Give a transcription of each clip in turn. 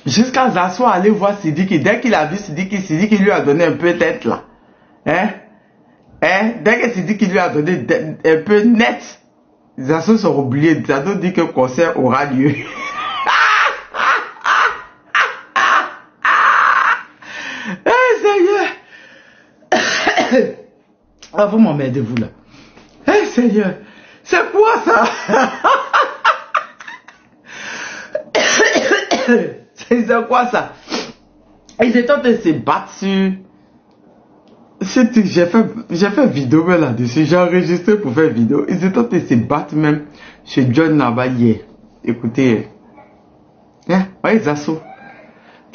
Jusqu'à Zasso aller voir Sidiki. Dès qu'il a vu Sidiki, Sidiki lui a donné un peu tête là. Dès que Sidiki lui a donné un peu net, Zasso sont oubliés. Zasso dit que le concert aura lieu. Seigneur. Ah, vous m'emmerdez vous là. Seigneur. C'est quoi ça? C'est quoi ça? Ils étaient en train de se battre sur... J'ai fait vidéo là-dessus. J'ai enregistré pour faire vidéo. Ils étaient en train de se battre même chez John là-bas hier. Écoutez. Voyez Zasso.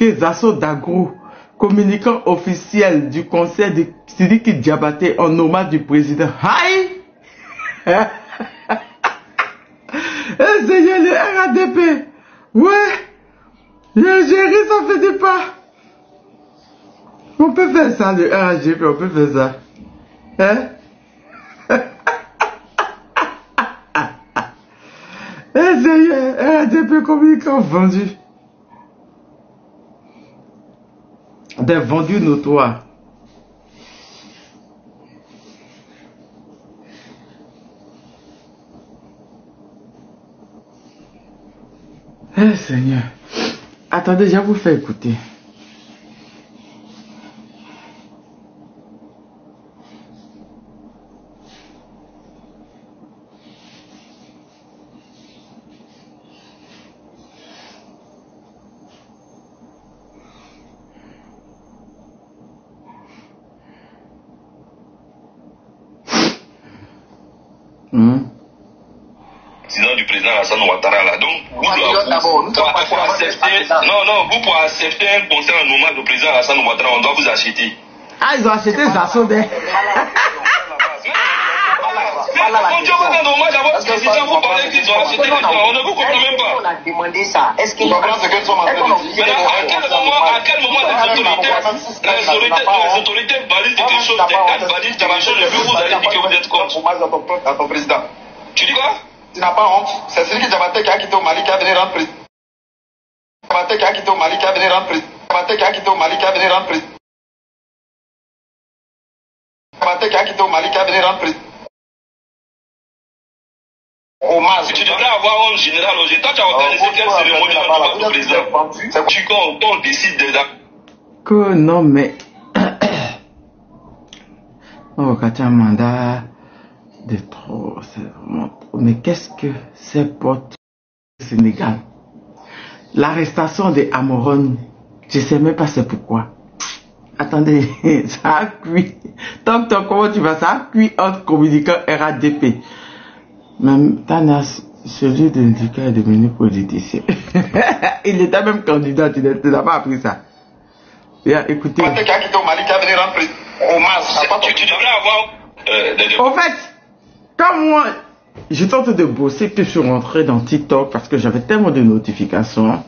Zasso Dagro, communicant officiel du conseil de Sidiki Diabaté en hommage du président. Aïe! Seigneur, le RADP. Ouais. L'Algérie, ça fait des pas. On peut faire ça, le RADP, on peut faire ça. Seigneur, RADP communicant vendu. Des vendus notoires. Seigneur. Attendez, je vais vous faire écouter. Sinon du président Alassane Ouattara là. Donc, vous pour accepter, vous pour accepter un concert en hommage au président Alassane Ouattara, on doit vous acheter. Ah, ils ont acheté Zasso des. Quand tu vas dans hommage à votre président, vous parlez qu'ils ont acheté les gens, on ne vous comprend même pas. On a demandé ça. Est-ce qu'il à quel moment les autorités valident quelque chose, des cadres valident quelque chose, et puis vous allez dire que vous êtes contre. À ton président. Tu dis quoi? Tu n'as pas honte. C'est celui qui Diabaté qui a quitté au Mali qui a venu rendre président. Diabaté qui a quitté au Mali qui a venu rendre président. Diabaté qui a quitté au Mali qui a venu rendre président. Diabaté qui a quitté au Mali qui a venu rendre président. Tu devrais avoir un général au Toi, tu as organisé quelle cérémonie dans ton président? Tu quand on décide déjà. Que non, mais. Oh, quand tu as un mandat de trop, c'est vraiment trop. Mais qu'est-ce que c'est pour le Sénégal? L'arrestation des Amoron, je ne sais même pas c'est pourquoi. Attendez, ça a cuit. Tant comment tu vas, ça a cuit entre communicants RADP. Même Tanas, celui de l'indicat est devenu politicien. Il était même candidat, tu n'as pas appris ça. Bien, écoutez. Tu devrais avoir. En fait, comme moi, j'étais en train de bosser, que je suis rentré dans TikTok parce que j'avais tellement de notifications.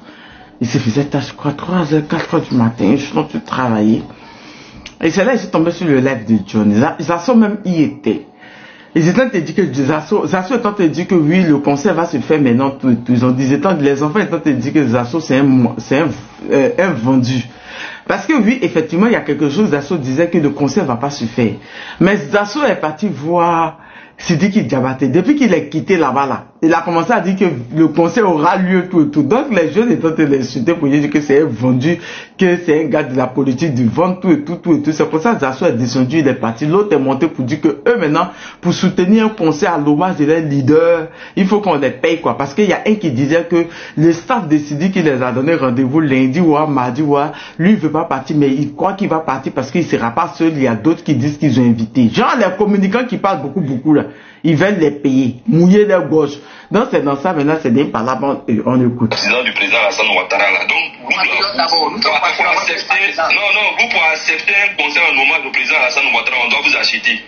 Il se faisait, je crois, 3h, 4h du matin, je suis en train de travailler. Et c'est là que j'ai tombé sur le live de John. Zasso même y était. Ils étaient en train de dire que Zasso est en train de dire que oui, le concert va se faire maintenant. Ils ont dit, les enfants étaient en train de dire que Zasso c'est un vendu. Parce que oui, effectivement, il y a quelque chose, Zasso disait que le concert va pas se faire. Mais Zasso est parti voir Sidiki Diabaté. Depuis qu'il est quitté là-bas, là, il a commencé à dire que le concert aura lieu tout et tout. Donc les jeunes étaient en train de l'insulter pour dire que c'est un vendu, que c'est un gars de la politique du vent, tout et tout, tout et tout. C'est pour ça que Zasso est descendu, il est parti. L'autre est monté pour dire que eux maintenant, pour soutenir un concert à l'hommage de leur leader, il faut qu'on les paye quoi. Parce qu'il y a un qui disait que le staff de Sidiki les a donné rendez-vous lundi ou mardi ou lui il veut pas partir, mais il croit qu'il va partir parce qu'il sera pas seul. Il y a d'autres qui disent qu'ils ont invité. Genre les communicants qui parlent beaucoup là. Ils veulent les payer, mouiller leur gauche. Donc c'est dans ça maintenant, c'est des palabres, on écoute. Président du président Alassane Ouattara là. Donc vous pour accepter un concert en hommage au président Alassane Ouattara, on doit vous acheter.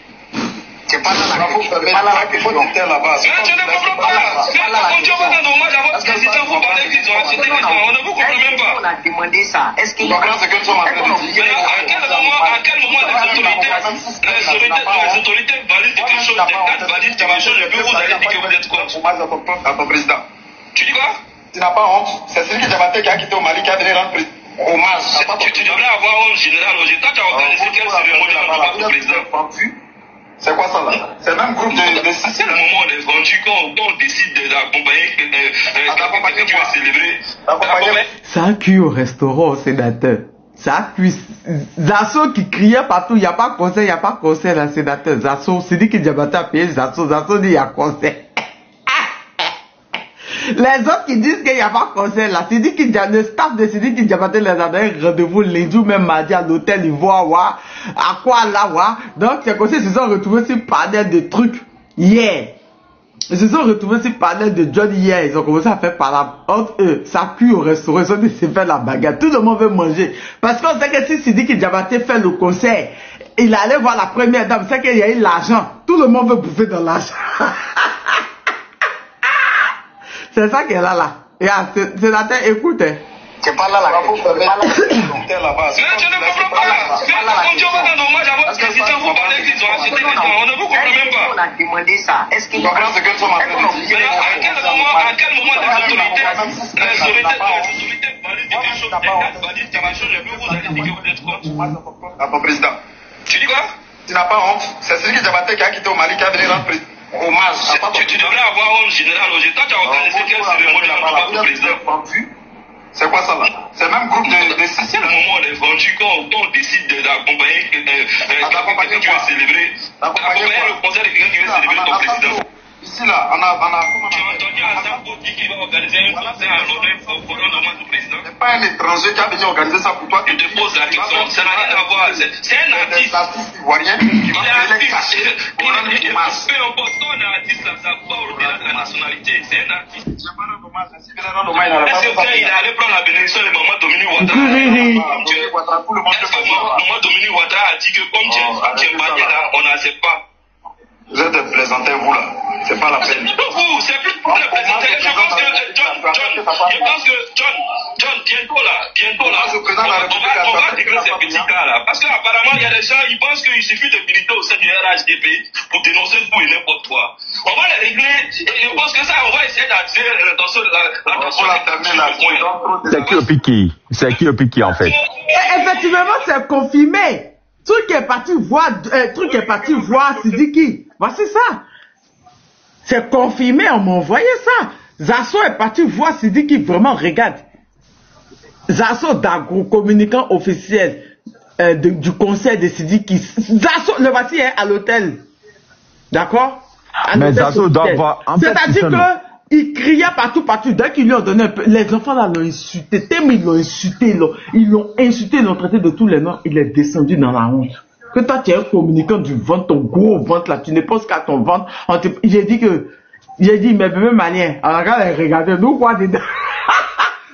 C'est pas là la question. C'est pas là que je montais là-bas. Je ne comprends pas. Quand tu vas rendre hommage à votre président, vous parlez qu'ils ont acheté les gens. On ne vous comprend même pas. On a demandé ça. Est-ce qu'il y a ce que nous sommes en train de dire? À quel moment les autorités valident quelque chose, des cadres valident quelque chose, et puis vous allez dire que vous êtes contre? À ton président. Tu dis quoi? Tu n'as pas honte. C'est celui qui Diabaté qui a quitté au Mali qui a venu rendre hommage. Tu devrais avoir honte, général. Toi, tu as organisé quelle cérémonie là-bas, président? C'est quoi ça là? C'est le même groupe de c'est le moment où on est vendu quand on décide d'accompagner quelqu'un qui va célébrer. Ça a cuit au restaurant, sénateur. Ça a cuit. Zasso qui criait partout, il n'y a pas conseil, il n'y a pas conseil, là, sénateur. Zasso, c'est dit que Diabaté a payé Zasso. Zasso dit il y a conseil. Les autres qui disent qu'il n'y a pas conseil là, c'est dit que le staff de Sidi qui Diabaté les a donné rendez-vous lundi ou même mardi à l'hôtel Ivoire, à quoi là, donc c'est comme ça ils se sont retrouvés sur panel de trucs hier. Ils se sont retrouvés sur panel de Johnny hier, ils ont commencé à faire par entre eux, ça cuit au restaurant, ils ont dit c'est faire la bagarre, tout le monde veut manger. Parce qu'on sait que si Sidi qui Diabaté fait le concert, il allait voir la première dame, c'est qu'il y a eu l'argent, tout le monde veut bouffer dans l'argent. C'est ça qu'elle a là. Et sénateur, écoute. C'est pas là la question. Mais tu ne comprends pas. Quand tu vas dans l'hommage à votre président, vous parlez qu'ils ont acheté des gens. On ne vous comprend même pas. On a demandé ça. Est-ce qu'il y a à quel moment les autorités valident quelque chose, vous allez dire que vous êtes contre. À ton président. Tu dis quoi? Tu n'as pas honte. C'est celui qui Diabaté qui a quitté au Mali qui a venu rendre hommage. Tu devrais avoir honte, général. Toi, tu as organisé quelle cérémonie là-bas, votre président? C'est quoi ça là? C'est le même groupe de c'est le moment où on est vendu quand on décide d'accompagner quelqu'un qui veut célébrer. Accompagner le concert de quelqu'un qui veut célébrer ton président. Ici là, on a tu as entendu Hassan Boti qui va organiser un concert à l'honneur du président. C'est pas un étranger qui a venu organiser ça pour toi. Je te pose la question. Ça n'a rien à voir. C'est un artiste. Ivoirien qui va faire les cachets pour rendre hommage. Peu importe, quand on est artiste, ça va au-delà de la nationalité. C'est un artiste. Est-ce qu'il est allé prendre la bénédiction de Maman Dominique Ouattara? Maman Dominique Ouattara a dit que comme tu es banni là, on n'accepte pas. Vous êtes plaisantés, vous là. C'est pas la peine. Vous, c'est plus pour les plaisanter. Je pense que John, bientôt là, on va déclarer ces petits cas là. Parce qu'apparemment, il y a des gens, ils pensent qu'il suffit de militer au sein du RHDP pour dénoncer tout et n'importe quoi. On va les régler. Et je pense que ça, on va essayer d'attirer l'attention de C'est qui le piqué en fait? Effectivement, c'est confirmé. Truc est parti voir Sidiki. Voici ça. C'est confirmé, on m'a envoyé ça. Zasso est parti voir Sidiki, vraiment, regarde. Zasso d'agro-communicant officiel du conseil de Sidiki. Zasso, le voici à l'hôtel. D'accord? Mais Zasso doit avoir... C'est-à-dire que il criait partout. Dès qu'ils lui ont donné un peu, les enfants là l'ont insulté. Tellement ils l'ont insulté, ils l'ont traité de tous les noms. Il est descendu dans la honte. Que toi tu es un communicant du ventre, ton gros ventre là, tu ne penses qu'à ton ventre. J'ai dit, mais bébé malien, regardez, nous quoi dedans.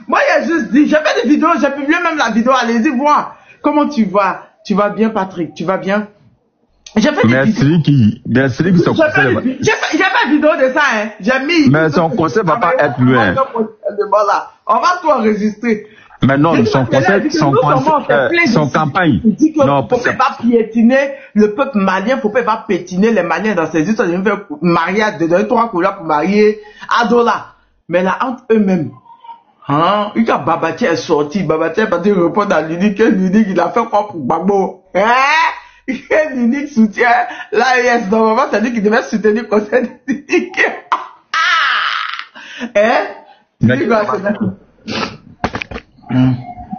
Moi il a juste dit, j'ai fait des vidéos, j'ai publié même la vidéo, allez-y voir. Comment tu vas? Tu vas bien Patrick? Tu vas bien? J'ai fait des vidéos. J'ai fait une vidéo de ça, hein. J'ai mis. Mais son conseil va pas être loin. On va tout enregistrer. Mais non, son conseil, son campagne. Il dit que non, faut pas piétiner le peuple malien, faut pas pétiner les Maliens dans ces histoires. Ils vont faire mariage, de donner 3 couleurs pour marier Adola. Mais là, entre eux-mêmes. Hein? Quand Babatia est sorti, Babatia est parti répondre à l'unique, il a fait quoi pour Gbagbo? Hein? L'unique soutien, l'AES, normalement, c'est lui qui devait soutenir le conseil d'unique. Hein?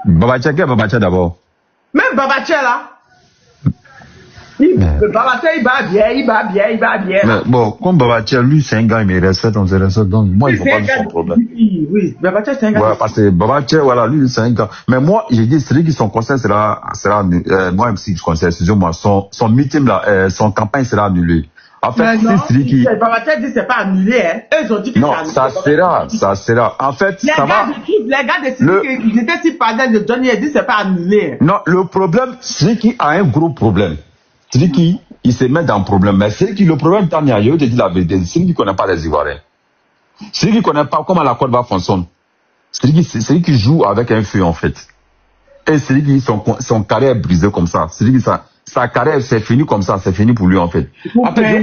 Babatia d'abord. Même Babatia là. Babatia, il va bien. Mais bon, comme Babatia, lui, c'est un gars, il me respecte, on se respecte, donc moi, il ne faut pas son problème. Oui, Babatia, c'est un gars. Ouais, parce que Babatia, voilà, lui, c'est un gars. Mais moi, j'ai dit, c'est lui qui son conseil sera moi, même si je conseille, excusez-moi, son meeting là, son campagne sera annulée. En fait, c'est lui qui... Babatia dit c'est pas annulé, hein. Eux, ils ont dit que non, ça sera. En fait, ça va. Les gars de Sidi, ils étaient si panel de Johnny, ils disent c'est pas annulé. Non, le problème, c'est qui a un gros problème. C'est qui il se met dans le problème. Mais c'est qui le problème, Tania, je te dis la vérité, c'est qui ne connaît pas les Ivoiriens. C'est qui ne connaît pas comment la Côte d'Ivoire fonctionne. C'est lui qui joue avec un feu, en fait. Et c'est lui qui, son carrière est brisé comme ça. C'est lui qui, sa carrière, c'est fini comme ça, c'est fini pour lui, en fait. En fait, je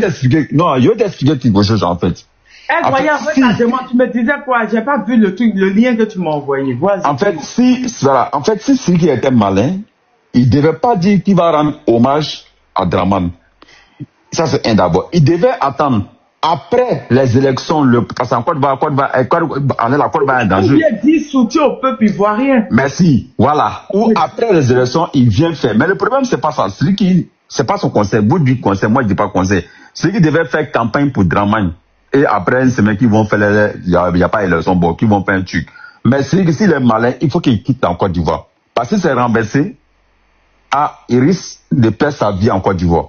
vais t'expliquer quelque chose, en fait. Eh, voyez, regarde-moi, tu me disais quoi? J'ai pas vu le truc, le lien que tu m'as envoyé. Vas-y. En fait, si Siriki était malin, il devait pas dire qu'il va rendre hommage à Draman. Ça, c'est un d'abord. Il devait attendre après les élections, parce qu'en Côte d'Ivoire, la Côte d'Ivoire est en danger. Il a dit soutien au peuple ivoirien. Merci, voilà. Ou après les élections, il vient faire. Mais le problème, c'est pas ça. Siriki, c'est pas son conseil. Vous dites conseil, moi je dis pas conseil. Siriki devait faire campagne pour Draman. Et après une semaine, qu'ils vont faire il y a pas élection, bon, qu'ils vont faire un truc. Mais Siriki, s'il est malin, il faut qu'il quitte en Côte d'Ivoire. Parce que c'est renversé, il risque de perdre sa vie en Côte d'Ivoire.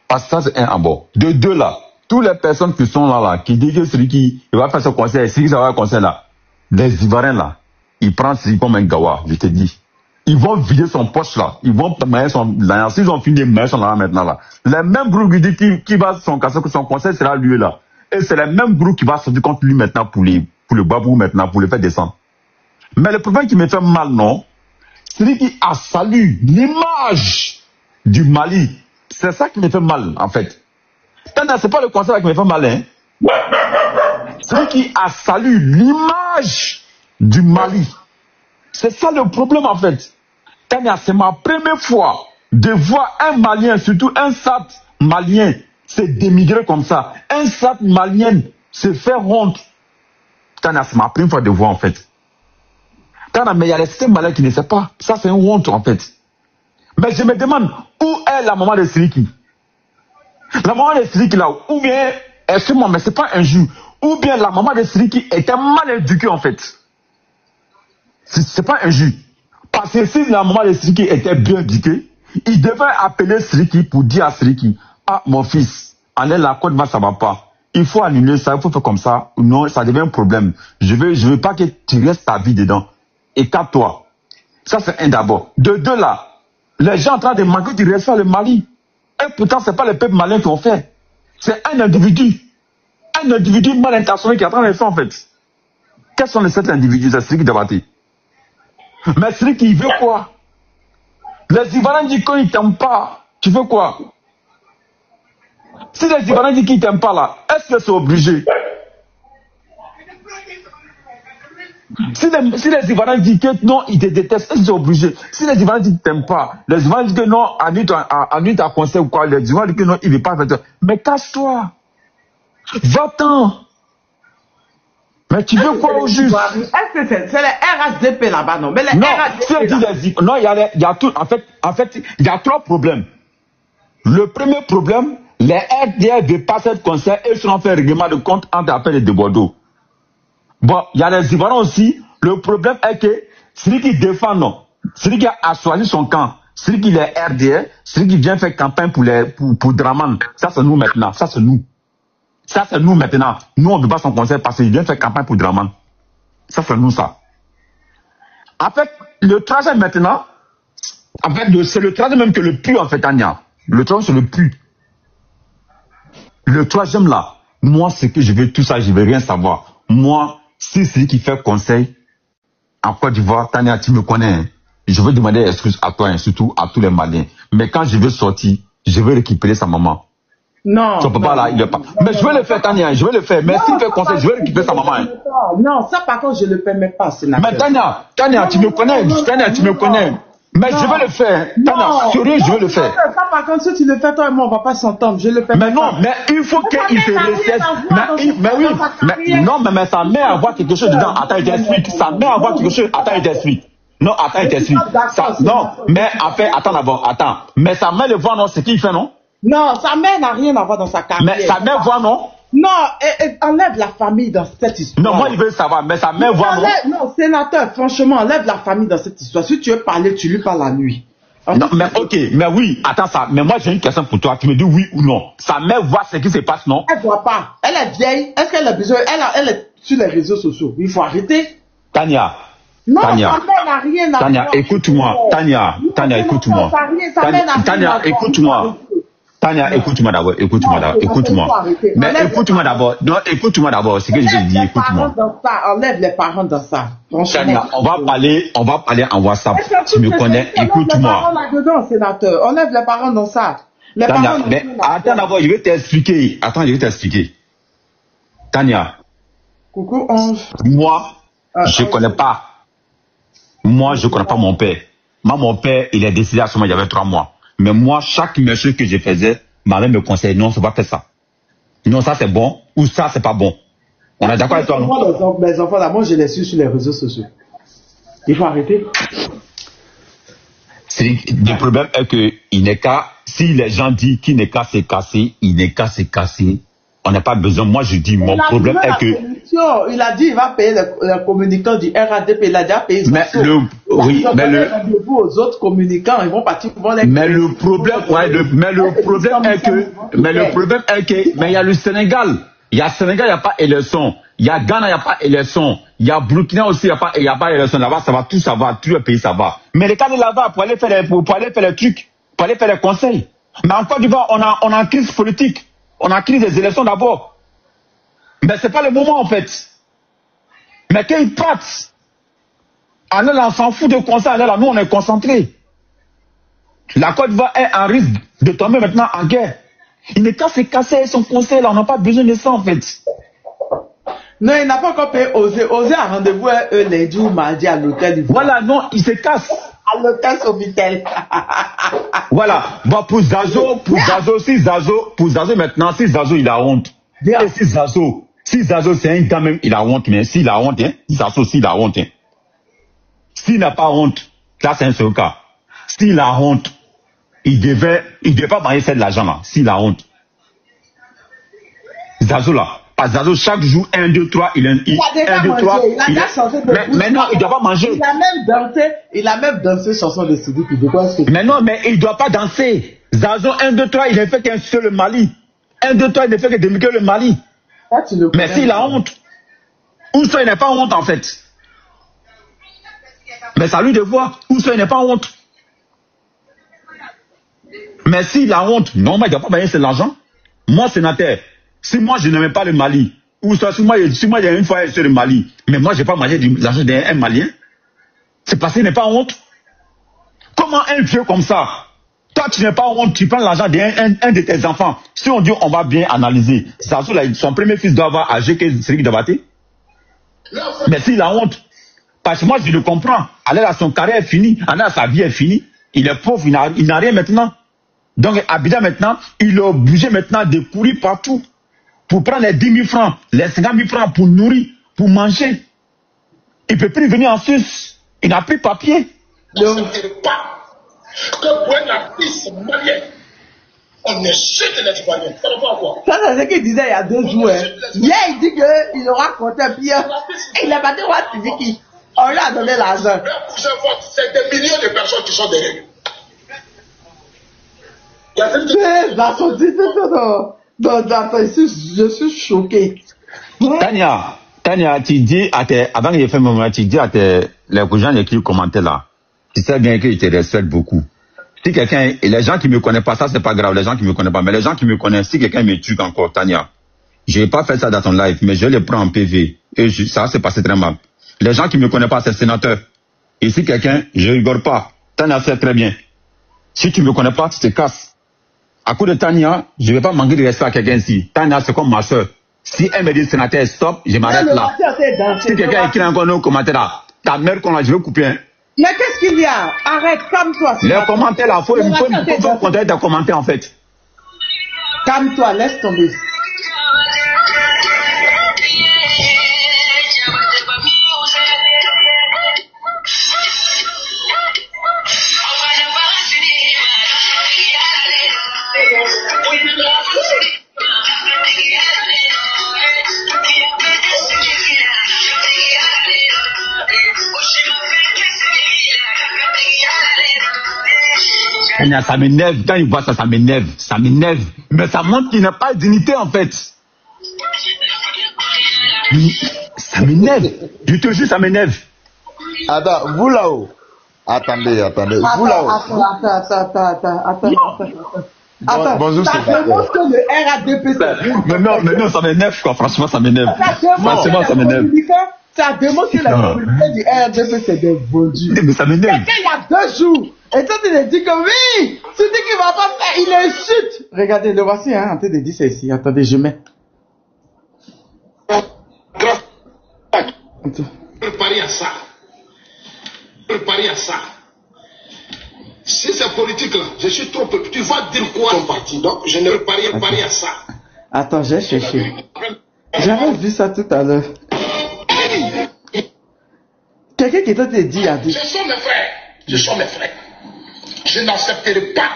Parce que ça, c'est un en bas. De deux là, toutes les personnes qui sont là, qui disent que Siriki, il va faire ce conseil, Siriki, ça va faire conseil là. Les Ivoiriens là, ils prennent Siriki comme un gawa, je te dis. Ils vont vider son poste là. Ils vont mettre son là. S'ils ont fini de mettre son là maintenant là. Les mêmes groupes qui disent qui va son conseil sera lui là. Et c'est le même groupe qui va sortir contre lui maintenant pour le babou maintenant, pour le faire descendre. Mais le problème qui me fait mal, non, c'est qu'il a salué l'image du Mali. C'est ça qui me fait mal, en fait. C'est pas le conseil qui me fait mal, hein. C'est qu'il a salué l'image du Mali. C'est ça le problème, en fait. C'est ma première fois de voir un Malien, surtout un SAT malien, se démigrer comme ça. Un SAT malien se faire honte. C'est ma première fois de voir, en fait. Mais il y a les Maliens qui ne savent pas. Ça, c'est une honte, en fait. Mais je me demande, où est la maman de Siriki? La maman de Siriki, là, ou bien, excuse-moi, mais c'est pas un jeu, ou bien la maman de Siriki était mal éduquée, en fait. C'est pas un jeu. Parce que si la maman de Siriki était bien éduquée, il devait appeler Siriki pour dire à Siriki, ah, mon fils, allez, la Côte d'Ivoire, ça va pas. Il faut annuler ça, il faut faire comme ça. Non, ça devient un problème. Je veux pas que tu restes ta vie dedans. Écarte-toi. Ça, c'est un d'abord. De deux, là, les gens en train de manquer du respect le Mali. Et pourtant, c'est pas le peuple malien qui ont fait. C'est un individu. Un individu mal intentionné qui est en train de faire, en fait. Quels sont les 7 individus? C'est Siriki Diabaté. Mais Siriki, il veut quoi? Les Ivoiriens disent qu'ils ne t'aiment pas. Tu veux quoi? Si les Ivoiriens disent qu'ils ne t'aiment pas là, est-ce que c'est obligé? Si les Ivoiriens disent que non, ils te détestent, est-ce que c'est obligé? Si les Ivoiriens disent qu'ils ne t'aiment pas, les Ivoiriens disent que non, annule ta conseil ou quoi, les Ivoiriens disent que non, ils ne veulent pas faire ça. Mais casse-toi! Va-t'en! Mais tu veux quoi au juste? Est-ce que c'est les RHDP là-bas, non? Mais les non, RHDP. Non, il y a tout. En fait, il y a 3 problèmes. Le premier problème, les RDR ne veulent pas faire conseil et ils seront fait règlement de compte entre appel et de Bordeaux. Bon, il y a les Ivoiriens aussi. Le problème est que celui qui défend, non. Celui qui a choisi son camp, celui qui est RDR, celui qui vient faire campagne pour Draman. Ça, c'est nous maintenant. Ça, c'est nous. Ça, c'est nous maintenant. Nous, on ne veut pas son conseil parce qu'il vient faire campagne pour Draman. Ça, c'est nous, ça. En fait, le troisième maintenant, en fait, c'est le troisième même que le plus, en fait, Anya. Le troisième, c'est le plus. Le troisième, là, moi, c'est que je veux tout ça, je veux rien savoir. Moi, si c'est celui qui fait conseil en Côte d'Ivoire, Tania, tu me connais, hein. Je veux demander excuse à toi, hein, surtout à tous les Maliens. Mais quand je veux sortir, je veux récupérer sa maman. Non. Son papa là, il est pas. Mais je vais le faire, Tania, je vais le faire. Mais s'il fait conseil, je vais récupérer sa maman. Hein. Non, ça par contre, je ne le permets pas, sénateur. Mais Tania, tu me connais. Tania, tu me connais. Mais je vais le faire. Tania, sérieux, je vais le faire. Ça par contre, si tu le fais, toi et moi, on ne va pas s'entendre. Je le permets. Mais non, mais il faut qu'il se recesse. Mais oui, mais non, mais sa mère avoir quelque chose dedans. Attends, il t'explique. Sa mère avoir quelque chose. Attends, il t'explique. Non, attends, il t'explique. Non, mais en fait, attends d'abord, attends. Mais sa mère le voit, non, c'est qui il fait, non? Non, sa mère n'a rien à voir dans sa carrière. Mais sa mère voit, non? Non, enlève la famille dans cette histoire. Non, moi, il veut savoir, mais sa mère voit, non? Non, sénateur, franchement, enlève la famille dans cette histoire. Si tu veux parler, tu lui parles la nuit. Non, mais ok, mais oui, attends ça. Mais moi, j'ai une question pour toi. Tu me dis oui ou non. Sa mère voit ce qui se passe, non? Elle voit pas. Elle est vieille. Est-ce qu'elle a besoin? Elle est sur les réseaux sociaux. Il faut arrêter. Tania. Non, Tania. sa mère n'a rien à voir. Tania, écoute-moi. Tania, écoute-moi. Tania, écoute-moi. Tania, écoute-moi d'abord, écoute-moi. Mais écoute-moi d'abord. Non, écoute-moi d'abord. C'est que je te dis, écoute-moi. Enlève les parents dans ça. Tania, on va parler en WhatsApp. Tu me connais, écoute-moi. Enlève les parents dans ça. Tania, mais attends d'abord, je vais t'expliquer. Attends, je vais t'expliquer. Tania, Coucou, Ange. Moi, je connais pas. Moi, je connais pas mon père. Moi, mon père, il est décédé à ce moment, il y avait 3 mois. Mais moi, chaque mesure que je faisais, ma mère me conseillait, non, c'est pas faire ça. Non, ça c'est bon, ou ça c'est pas bon. On est d'accord avec toi, non? Moi, mes enfants là, moi je les suis sur les réseaux sociaux. Il faut arrêter. Le problème est que il n'est qu'à, si les gens disent qu'il n'est qu'à se casser, il n'est qu'à se casser. On n'a pas besoin. Moi, je dis, mon problème est que... Il a dit il va payer les communicants du RADP. Il a déjà payé. Mais rendez-vous aux autres communicants. Ils vont partir pour les... Mais le problème, mais le problème est que, mais il y a le Sénégal. Il y a Sénégal, il n'y a pas élection. Il y a Ghana, il n'y a pas élection. Il y a Burkina aussi, il n'y a pas élection. Là-bas, ça va, tout ça va, tous les pays, ça va. Mais les cas de là-bas, pour aller faire les trucs, pour aller faire les conseils. Mais en Côte d'Ivoire, on a une crise politique. On a crise des élections d'abord. Mais c'est pas le moment, en fait. Mais quand ils partent, on s'en fout de conseils, là, nous, on est concentrés. La Côte d'Ivoire est en risque de tomber maintenant en guerre. Il n'est qu'à se casser son conseil, là, on n'a pas besoin de ça, en fait. Non, il n'a pas encore payé Osé. Osé a rendez-vous lundi ou mardi à l'hôtel. Voilà, non, il se casse. À l'hôtel Sofitel. Voilà. Bon, pour Zazo maintenant, si Zazo il a honte. Et si Zazo c'est un gars même, il a honte, mais s'il a honte, hein, Zazo s'il a honte, hein. S'il n'a pas honte, là c'est un seul cas. S'il a honte, il devait pas marier faire de l'argent là, s'il a honte. Zazo là. Parce que Zazo, chaque jour, 1, 2, 3, il a mais non, il ne doit pas manger. Il a même dansé chanson de Sidiki. Mais non, mais il ne doit pas danser. Zazo, 1, 2, 3, il ne fait qu'un seul le Mali. 1, 2, 3, il ne fait que démigrer le Mali. Mais s'il a honte, ou soit il n'a pas honte en fait. Mais ça lui de voir, ou soit il n'a pas honte. Mais s'il a honte, non, mais il ne doit pas payer cet argent. Moi, sénateur, si moi je n'aimais pas le Mali, ou soit si moi il y a une fois sur le Mali, mais moi je n'ai pas mangé de l'argent d'un Malien, c'est parce qu'il n'est pas honte. Comment un vieux comme ça, toi tu n'es pas honte, tu prends l'argent d'un de tes enfants. Si on dit on va bien analyser, son premier fils doit avoir âgé que Sériki Diabaté. Mais s'il a honte, parce que moi je le comprends, alors son carrière est fini, alors sa vie est finie, il est pauvre, il n'a rien maintenant. Donc Abidjan maintenant, il est obligé maintenant de courir partout pour prendre les 10 000 francs, les 50 000 francs pour nourrir, pour manger. Il ne peut plus venir en Suisse. Il n'a plus papier. Ne savez pas que pour un artiste malien, on insulte les Ivoiriens. Ça ne va pas. Ça, c'est ce qu'il disait il y a 2 jours. Hein. Hier, il dit qu'il aura compté un pire. Il a battu Roi Sidiki. On lui a donné l'argent. C'est des millions de personnes qui sont derrière lui. Je suis choqué. Tania, tu dis avant que je fasse mon moment, tu dis à les gens qui écrivent le commentaire là, tu sais bien qu'ils te respectent beaucoup. Si quelqu'un, et les gens qui me connaissent pas, ça c'est pas grave, les gens qui me connaissent pas, mais les gens qui me connaissent, si quelqu'un me tue encore, Tania, je vais pas faire ça dans ton live, mais je le prends en PV, et ça s'est passé très mal. Les gens qui me connaissent pas, c'est sénateur. Et si quelqu'un, je rigole pas, Tania sait très bien. Si tu me connais pas, tu te casses. À cause de Tania, je ne vais pas manquer de respect à quelqu'un ici. Tania, c'est comme ma soeur. Si elle me dit sénateur, stop, je m'arrête là. Si quelqu'un écrit encore nos commentaires là, ta mère qu'on a, je vais couper. Hein. Mais qu'est-ce qu'il y a? Arrête, calme-toi. Les commentaires là, il faut contrôler tes commentaires en fait. Calme-toi, laisse tomber. Ça m'énerve, quand il voit ça, ça m'énerve. Mais ça montre qu'il n'a pas de dignité en fait. Ça m'énerve. Je te jure, ça m'énerve. Attends, vous là-haut. Attendez. Vous là-haut. Attends. Bonjour, ça démontre que le RADP mais non, ça m'énerve quoi. Franchement, ça m'énerve. Franchement, ça m'énerve. Ça démontre que la communauté du RADP c'est des vendus. Mais ça m'énerve. Il y a 2 jours. Et toi, tu te dis que oui, tu dis qu'il va pas faire, il insulte. Regardez, le voici, hein, en train de dire ça ici. Attendez, je mets. Préparez à ça. Préparez à ça. Si c'est politique là, je suis trop peu. Tu vas dire quoi ton parti? Donc, je ne préparais pas à ça. Attends, j'ai cherché. J'avais vu ça tout à l'heure. Quelqu'un qui t'a dit, a dit. Ce sont mes frères. Ce sont mes frères. Je n'accepterai pas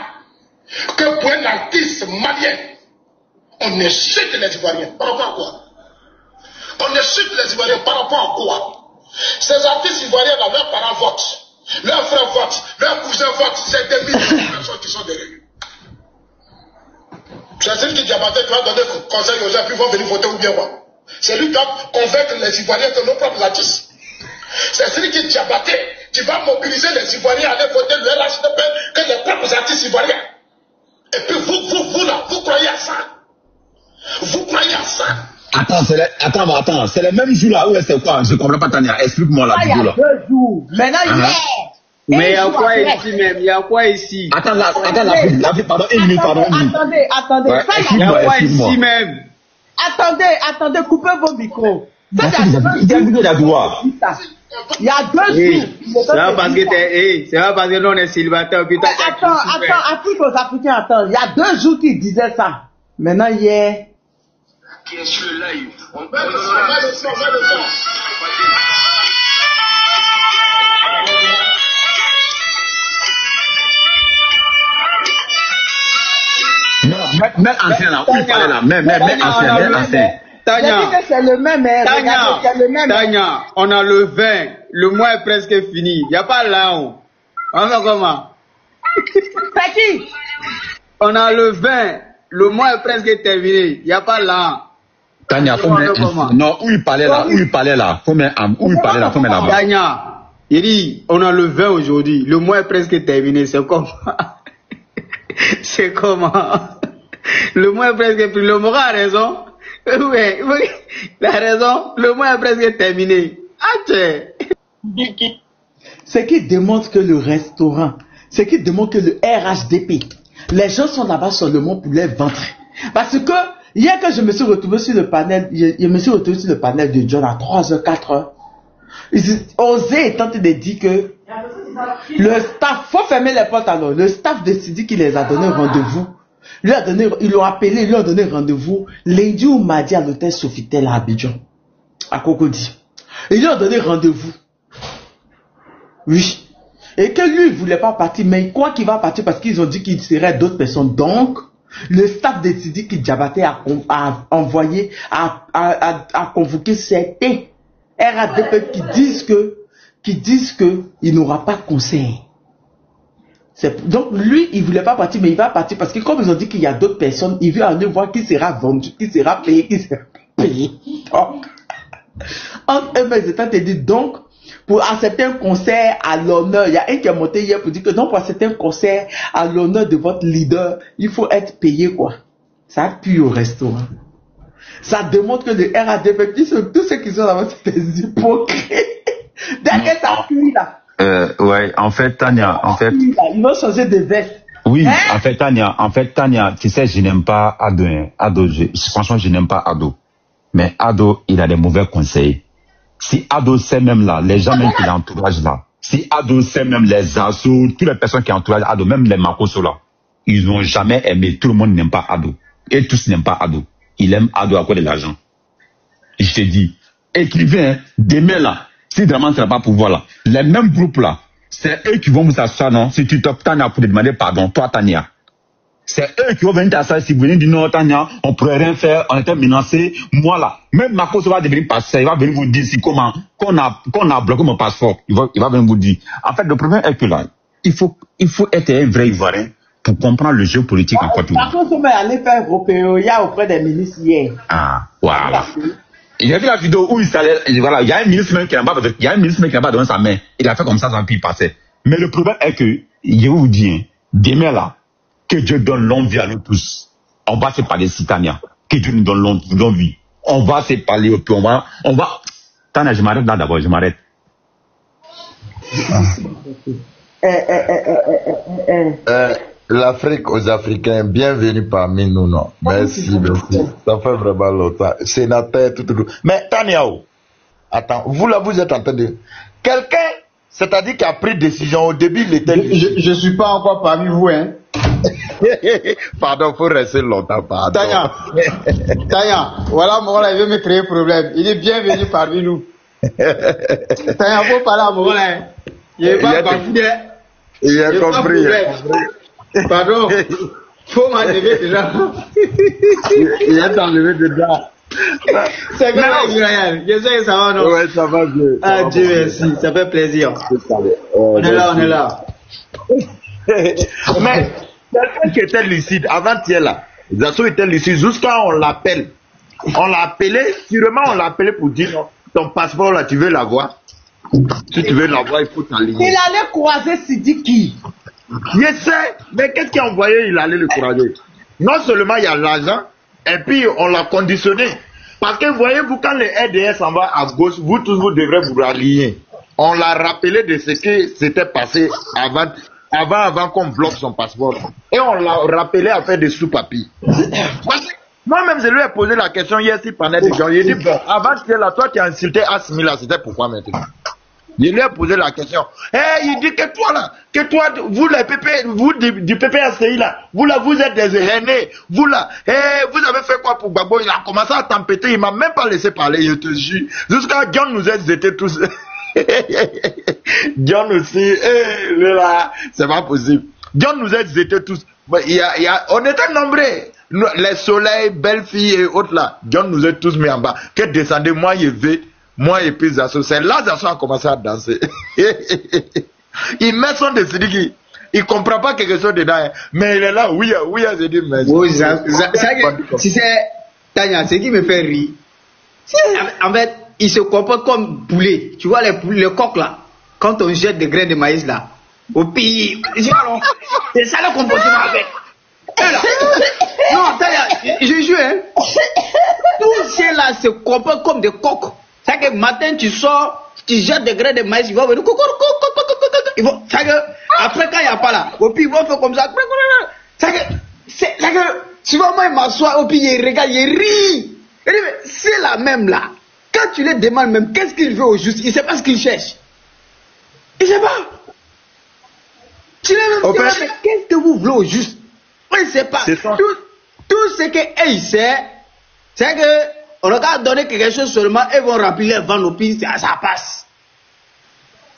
que pour un artiste malien, on insulte les Ivoiriens. Par rapport à quoi? On insulte les Ivoiriens par rapport à quoi? Ces artistes ivoiriens là, leurs parents votent. Leurs frères votent, leurs cousins votent, c'est des millions de personnes qui sont derrière lui. C'est celui qui Diabaté qui va donner conseil aux gens, puis vont venir voter ou bien quoi. C'est lui qui va convaincre les Ivoiriens que nos propres artistes. C'est celui qui Diabaté qui va mobiliser les Ivoiriens à aller voter le LHDP que les propres artistes ivoiriens. Et puis vous là, vous croyez à ça? Vous croyez à ça? Attends, c'est le même jour là où c'est quoi? Je comprends pas, Tania. Explique-moi la vidéo là. Il y a 2 jours. Maintenant, hier. Mais il y a quoi ici même? Il y a quoi ici? Attends, pardon, une minute. Attendez. Ouais, il y a quoi ici même? Attendez, coupez vos micros. Il y a une vidéo d'Adoua. Il y a 2 jours. C'est pas parce que l'on est célibataire. Attends, Afrique aux Africains, attends. Il y a 2 jours qu'ils disaient ça. Maintenant, hier. Qui est sur le live. On met le son. Mets ancien là, où il parlait là, mets ancien. Tania, c'est le même, Tania, on a le 20, le mois est presque fini. Il n'y a pas là-haut. On fait comment? C'est qui? On a le 20, le mois est presque terminé. Il n'y a pas là. Tania, non, où il parlait là, faut mettre là-bas. Tania, il dit, on a le 20 aujourd'hui, le mois est presque terminé, c'est comment? C'est comment? Le mois est presque fini, le mois a raison. Oui, il a raison, le mois est presque terminé. C'est qui démontre que le restaurant, c'est qui démontre que le RHDP, les gens sont là-bas seulement pour les ventre. Parce que, hier que je me suis retrouvé sur le panel, de John à 3h, 4h, Osé est tenté de dire que le staff, faut fermer les portes alors, le staff de Sidi qui les a donné rendez-vous, ils l'ont appelé, ils lui ont donné rendez-vous lundi ou mardi à l'hôtel Sofitel à Abidjan, à Cocody. Ils lui ont donné rendez-vous. Oui. Et que lui, il voulait pas partir, mais il croit qu'il va partir parce qu'ils ont dit qu'il serait d'autres personnes. Donc, le staff de Sidi qui Diabaté a envoyé, a convoqué certains RADP qui disent que il n'aura pas de conseil. Donc lui, il voulait pas partir, mais il va partir parce que comme ils ont dit qu'il y a d'autres personnes, il veut aller voir qui sera vendu, qui sera payé, Donc, entre eux, ils étaient dit donc, pour accepter un concert à l'honneur, il y a un qui a monté hier pour dire que donc pour accepter un concert à l'honneur de votre leader, il faut être payé quoi. Ça pue au restaurant. Ça démontre que le RADP, tous ceux qui sont là-bas, c'est des hypocrites. Dès que ça pue là. Ouais, en fait, Tania, ils vont changer de veste. Oui, en fait, Tania, tu sais, je n'aime pas Ado. Franchement, je n'aime pas Ado. Mais Ado, il a des mauvais conseils. Si Ado sait même là, les gens même qui l'entourage là, si Ado sait même les assos, toutes les personnes qui entourent Ado, même les Makoso là, ils n'ont jamais aimé, tout le monde n'aime pas Ado. Et tous n'aiment pas Ado. Il aime Ado à cause de l'argent. Je te dis, écrivain, demain là, si vraiment tu n'as pas pouvoir là, les mêmes groupes là, c'est eux qui vont vous asseoir, non? Si tu tapes Tania pour te demander pardon, toi Tania. C'est eux qui vont venir t'asseoir si vous venez du Nord, Tania, on pourrait rien faire, on était menacés. Moi là, même Marcos va devenir passé, il va venir vous dire si comment, qu'on a bloqué mon passeport. Il va venir vous dire. En fait, le problème est que là, il faut être un vrai Ivoirien pour comprendre le jeu politique en Côte d'Ivoire. Par contre, on va aller faire européen auprès des ministres hier. Ah, voilà. J'ai vu la vidéo où il s'allait, voilà, il y a un ministre même qui n'a pas donné sa main. Il a fait comme ça, puis il passait. Mais le problème est que, je vais vous dire, demain là, que Dieu donne longue vie à nous tous. On va se parler si Tania. Que Dieu nous donne longue vie. On va se parler, puis on va, Tania, je m'arrête là d'abord, je m'arrête. L'Afrique aux Africains, bienvenue parmi nous, non. Merci. Ça fait vraiment longtemps. Sénateur, tout. Mais Tania, Attends, vous là, vous êtes en train de... Quelqu'un, c'est-à-dire qui a pris décision, au début, il était... Je ne suis pas encore parmi vous, hein. Pardon, faut rester longtemps, pardon. Tanya, voilà, Mogola, il veut me créer problème. Il est bienvenu parmi nous. Tanya, faut parler à Mogola. Il n'est pas parfait. Il a compris. Pardon. Faut m'enlever déjà. Il est enlevé dedans. C'est grave, Israël. Je sais que ça va, non? Ouais, ça va bien. Ah, Dieu merci, ça fait plaisir. On est là. Mais, quelqu'un qui était lucide, avant-hier là, Zasso était lucide, jusqu'à on l'appelle. On l'a appelé, sûrement on l'a appelé pour dire non, ton passeport là, tu veux l'avoir? Si tu veux l'avoir, il faut t'aligner. Il allait croiser Sidiki. Je sais, mais qu'est-ce qu'il a envoyé? Il allait le croiser. Non seulement il y a l'argent, et puis on l'a conditionné. Parce que voyez-vous, quand le RDS s'en va à gauche, vous tous vous devrez vous rallier. On l'a rappelé de ce qui s'était passé avant qu'on bloque son passeport. Et on l'a rappelé à faire des sous-papiers. Moi-même, je lui ai posé la question hier si pendant des gens. Il a dit, bon, avant que là, toi, tu as insulté Asmi là, c'était pourquoi maintenant? Je lui ai posé la question. Il dit que toi là, vous les PP, vous du PPACI là, vous là, vous êtes des aînés, vous là, vous avez fait quoi pour Gbagbo? Il a commencé à tempêter, il m'a même pas laissé parler, je te jure. Jusqu'à John nous étaient tous. John aussi, là, c'est pas possible. John nous étaient tous. On était nombreux. Les soleils, belles filles et autres là. John nous a tous mis en bas. Que descendez, moi, je vais. Moi et puis Zasso, c'est là Zasso a commencé à danser. Il met son décidi, il comprend pas quelque chose dedans, hein. Mais il est là, oui, j'ai dit, mais... Oui, si c'est Tanya, ce qui me fait rire, en fait, il se comporte comme poulet. Tu vois les coqs là, quand on jette des grains de maïs là, au pays, c'est ça le comportement avec. Non, Tanya, je jure, hein, tous ceux là se comportent comme des coqs. C'est que matin tu sors, tu jettes des grains de maïs, ils vont venir. Après quand il n'y a pas là, au pire ils vont faire comme ça. C'est que souvent moi il m'assoit, au pire il regarde, il rit. C'est la même là. Quand tu les demandes même qu'est-ce qu'il veut au juste, il ne sait pas ce qu'il cherche. Il ne sait pas. Tu les même qu'est-ce que vous voulez au juste? On ne sait pas. Tout ce qu'il sait, c'est que on leur a donné quelque chose seulement, ils vont remplir les ventes au pays, ça passe.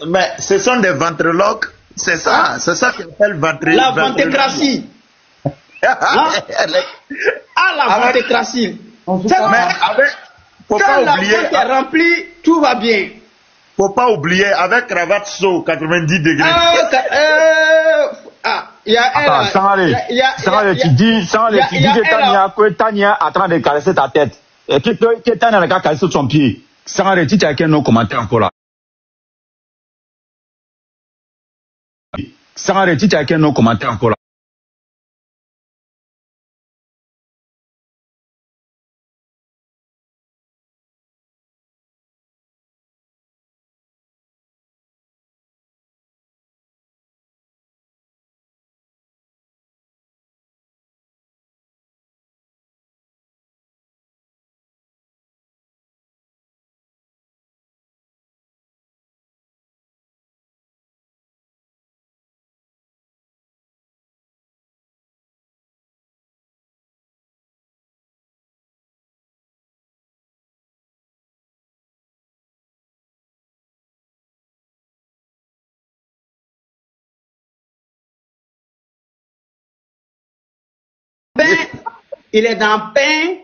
Mais ce sont des ventriloques, c'est ça qu'on appelle ventriloque. La ventécratie. La ventécratie. Mais faut quand pas oublier. La vente est remplie, tout va bien. Faut pas oublier, avec cravate saut, 90 degrés. Il y a Sangaré, tu dis que Tania est en train de caresser ta tête. Et que Tania n'a qu'à caresser son pied. Sangaré, tu as qu'un autre commentaire encore là. Sangaré, tu as qu'un autre commentaire encore là. Il est dans pain.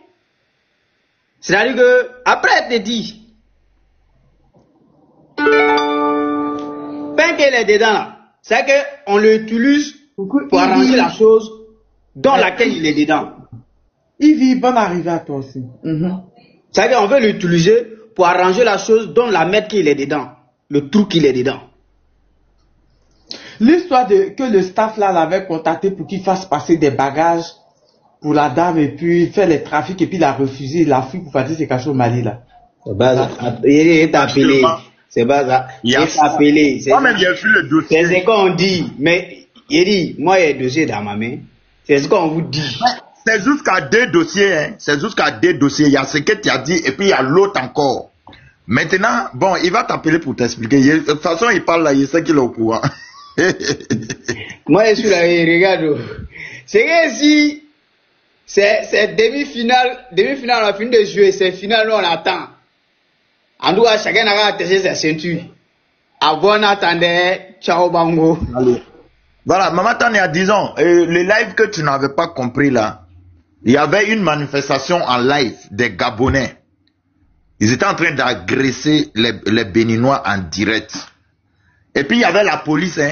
C'est-à-dire que, après, elle te dit, pain qu'elle est dedans là, c'est qu'on l'utilise pour arranger la chose dans laquelle il est dedans. Yves, bonne arrivée à toi aussi. C'est-à-dire qu'on veut l'utiliser pour arranger la chose dans la mètre qu'il est dedans, le trou qu'il est dedans. L'histoire que le staff là l'avait contacté pour qu'il fasse passer des bagages pour la dame et puis faire les trafics et puis il a refusé, il a fui pour partir se cacher au Mali là. Il est appelé. C'est pas ça. Il est appelé. Moi-même j'ai vu le dossier. C'est ce qu'on dit. Mais il dit, moi il y a un dossier dans ma main. C'est ce qu'on vous dit. C'est jusqu'à 2 dossiers. Hein. C'est jusqu'à 2 dossiers. Il y a ce que tu as dit et puis il y a l'autre encore. Maintenant, bon, il va t'appeler pour t'expliquer. De toute façon, il parle là, il sait qu'il est au courant. Moi, je suis là, regarde. C'est que si c'est demi-finale, on a fini de jouer, c'est finale, on attend. En tout cas, chacun a attaché sa ceinture. Avant, on attendait, ciao bango. Allez. Voilà, Maman Tania, disons, le live que tu n'avais pas compris là, il y avait une manifestation en live des Gabonais. Ils étaient en train d'agresser les Béninois en direct. Et puis il y avait la police, hein.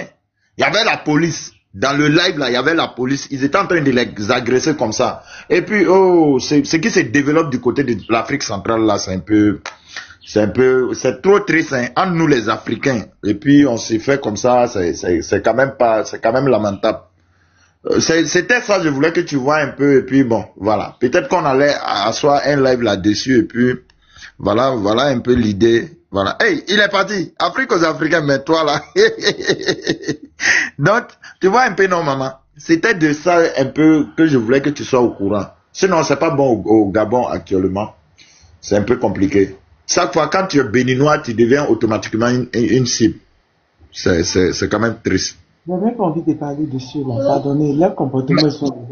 Il y avait la police. Dans le live là, il y avait la police. Ils étaient en train de les agresser comme ça. Et puis, oh, ce qui se développe du côté de l'Afrique centrale là, c'est trop triste, hein, entre nous les Africains. Et puis on s'est fait comme ça, c'est quand même lamentable. C'était ça, je voulais que tu vois un peu, et puis bon, voilà. Peut-être qu'on allait asseoir un live là-dessus, et puis voilà un peu l'idée. Voilà. Hey, il est parti. Afrique aux Africains, mais toi là. Donc, tu vois un peu, non, maman. C'était de ça un peu que je voulais que tu sois au courant. Sinon, c'est pas bon au Gabon actuellement. C'est un peu compliqué. Chaque fois, quand tu es béninois, tu deviens automatiquement une cible. C'est quand même triste. Je n'ai même pas envie de parler dessus, là. Pardonnez, leurs comportements sont...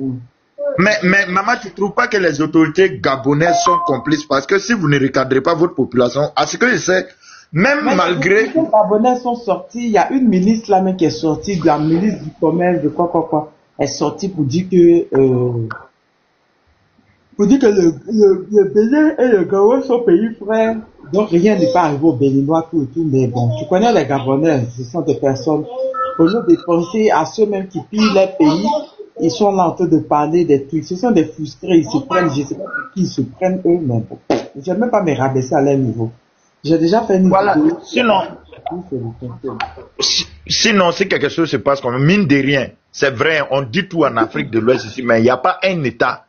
Mais maman, tu ne trouves pas que les autorités gabonaises sont complices? Parce que si vous ne recadrez pas votre population, à ce que je sais, même malgré... Les Gabonais sont sortis, il y a une ministre là même qui est sortie, de la ministre du commerce, de quoi, est sortie pour dire que... le Bénin et le Gabon sont pays frères, donc rien n'est pas arrivé aux Béninois, tout, mais bon, tu connais les Gabonais, ce sont des personnes, au lieu de penser à ceux-mêmes qui pillent les pays, ils sont là en train de parler des trucs, ce sont des frustrés, ils se prennent, je sais pas pour qui ils se prennent eux, mais bon, je vais même pas me rabaisser à leur niveau. J'ai déjà fait une vidéo. Sinon, si quelque chose se passe comme mine de rien, c'est vrai, on dit tout en Afrique de l'Ouest ici, mais il n'y a pas un État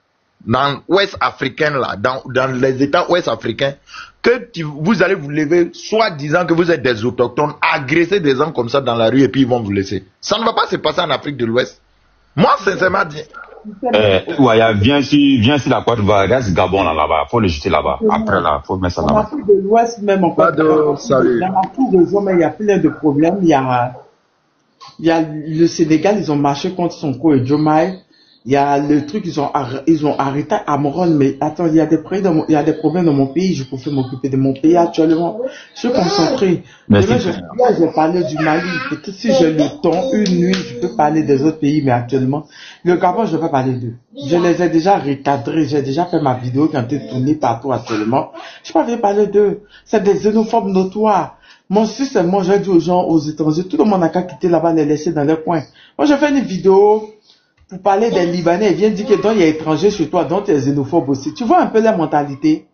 dans l'Ouest africain là, dans les États ouest africains, que vous allez vous lever, soit disant que vous êtes des autochtones, agresser des gens comme ça dans la rue et puis ils vont vous laisser. Ça ne va pas se passer en Afrique de l'Ouest. Moi, sincèrement dit. Ouais, viens sur la Côte d'Ivoire, reste Gabon là-bas, faut le jeter là-bas. Après là, faut mettre ça là-bas. En Afrique de l'Ouest même, en fait, dans l'Afrique de l'Ouest, il y a plein de problèmes. Il y a le Sénégal, ils ont marché contre Sonko et Diomaye. Il y a le truc, ils ont arrêté Amron, mais attends, il y a des problèmes dans mon pays, je peux m'occuper de mon pays actuellement. Je suis concentré. J'ai parlé du Mali, peut-être si j'ai le temps, une nuit, je peux parler des autres pays, mais actuellement, le Gabon, je ne vais pas parler d'eux. Je les ai déjà recadrés, j'ai déjà fait ma vidéo qui a été tournée partout actuellement. Je ne vais pas parler d'eux. C'est des xénophobes notoires. Mon système, moi, j'ai dit aux gens, aux étrangers, tout le monde n'a qu'à quitter là-bas, les laisser dans leur coin. Moi, j'ai fait une vidéo pour parler des Libanais, ils viennent dire que donc il y a étrangers chez toi, donc tu es xénophobe aussi. Tu vois un peu la mentalité.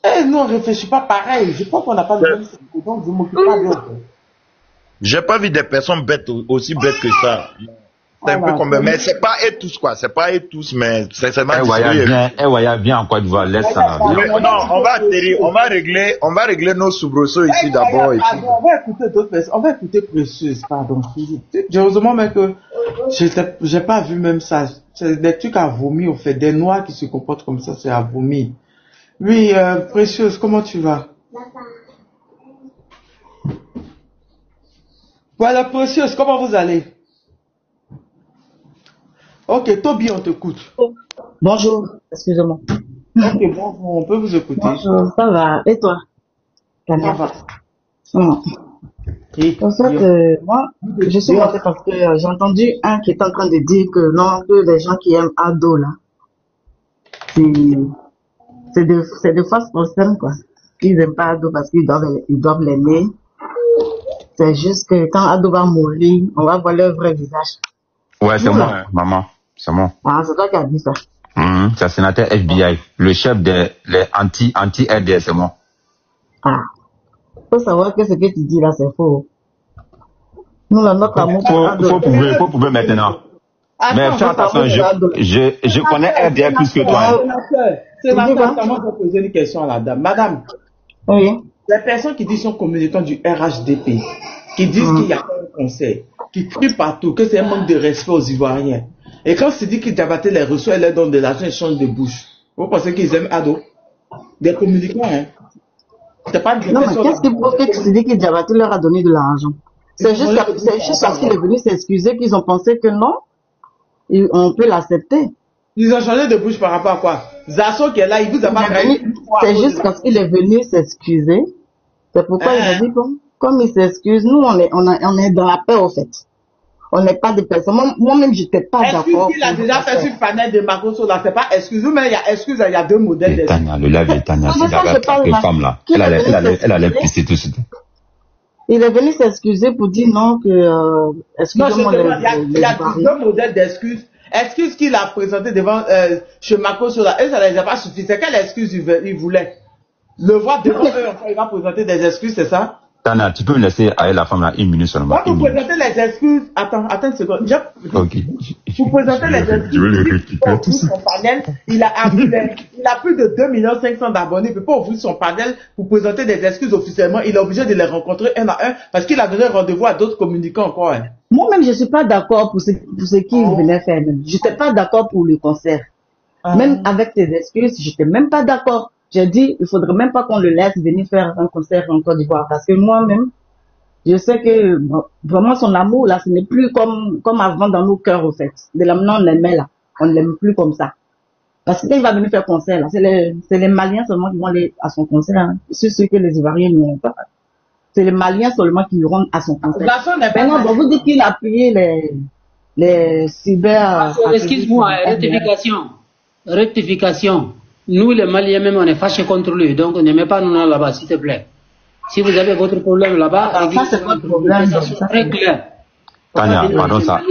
Et nous, on ne réfléchit pas pareil. Je crois qu'on n'a pas le même cerveau, donc je ne m'occupe pas d'autres. J'ai pas vu des personnes bêtes, aussi bêtes que ça. C'est un peu comme, mais c'est pas eux tous quoi, c'est pas eux tous, mais sincèrement. Viens en Côte d'Ivoire, laisse ça. Non, on va atterrir, on va régler nos soubresauts ici d'abord. On va écouter d'autres personnes, on va écouter Précieuse, pardon. Heureusement même que j'ai pas vu même ça. C'est des trucs à vomir, au fait. Des noirs qui se comportent comme ça, c'est à vomir. Oui, Précieuse, comment tu vas? Voilà, Précieuse, comment vous allez? Ok, Toby, on t'écoute. Bonjour, excusez-moi. Ok, bonjour, on peut vous écouter. Bonjour, ça va. Et toi? Ça va. En fait, moi, je suis montée parce que j'ai entendu un qui est en train de dire que non, que les gens qui aiment Ado, là, c'est de fausses personnes, quoi. Ils n'aiment pas Ado parce qu'ils doivent l'aimer. C'est juste que quand Ado va mourir, on va voir leur vrai visage. Ouais, c'est moi, maman. C'est moi. Ah, c'est toi qui as dit ça. C'est le sénateur FBI, le chef des anti-RDS, c'est moi. Ah. Faut savoir que ce que tu dis là, c'est faux. Nous, là, notre amour. Faut prouver maintenant. Mais fais attention, je connais RDS plus que toi. Sénateur, moi, je vais poser une question à la dame. Madame. Oui. Les personnes qui disent qu'ils sont communicants du RHDP, qui disent qu'il y a pas un conseil, qui crient partout, que c'est un manque de respect aux Ivoiriens. Et quand c'est dit qu'ils Diabaté les reçoit et leur donne de l'argent, ils changent de bouche. Vous pensez qu'ils aiment Ado? Des communicants, hein? C'est pas une Non, mais question. qu'est-ce qui prouve que tu te dis que Diabaté leur a donné de l'argent? C'est juste parce qu'il est venu s'excuser qu'ils ont pensé que non, on peut l'accepter. Ils ont changé de bouche par rapport à quoi? Zasso qui est là, il vous a pas trahi. C'est juste parce qu'il est venu s'excuser. C'est pourquoi il a dit, bon, comme il s'excuse, nous, on est dans la paix, au fait. On n'est pas des personnes. Moi-même, j'étais pas d'accord. Excuse qu'il a déjà fait sur le panel de Makoso, là, c'est pas excuse, mais il y a excuse, il y a deux modèles d'excuse. Tania, le lave est Tania, c'est la femme là. Elle allait pisser tout de suite. Il est venu s'excuser pour dire non que, excusez-moi, il y a deux modèles d'excuses. Excuse qu'il a présenté devant, chez Makoso, là, et ça ne les a pas suffi. C'est quelle excuse il voulait? Le voir devant eux, encore, il va présenter des excuses, c'est ça? Tania, tu peux me laisser aller la femme là 1 minute seulement. Quand vous présentez les excuses, attends une seconde. Ok. Vous présentez les excuses. Je vais le récupérer tout ça. Son panel, il a plus de 2 500 000 d'abonnés. Il ne peut pas ouvrir son panel pour présenter des excuses officiellement. Il est obligé de les rencontrer un à un parce qu'il a donné rendez-vous à d'autres communicants encore. Hein. Moi-même, je suis pas d'accord pour ce qu'il venait faire. Je n'étais pas d'accord pour le concert. Même avec tes excuses, j'étais même pas d'accord. J'ai dit, il faudrait même pas qu'on le laisse venir faire un concert en Côte d'Ivoire. Parce que moi-même, je sais que vraiment son amour, là, ce n'est plus comme avant dans nos cœurs, au fait. De là, maintenant, on l'aimait, là. On ne l'aime plus comme ça. Parce que quand il va venir faire concert, là, c'est les Maliens seulement qui vont aller à son concert. Hein. C'est sûr que les Ivoiriens n'iront pas. C'est les Maliens seulement qui iront à son concert. Maintenant, on vous dit qu'il a appuyé les cyber... Excuse-moi, rectification. Nous, les Maliens, même, on est fâchés contre lui. Donc, ne mets pas nous là-bas, s'il te plaît. Si vous avez votre problème là-bas, ça, c'est votre problème. C'est très clair. Tania, pardon, ça.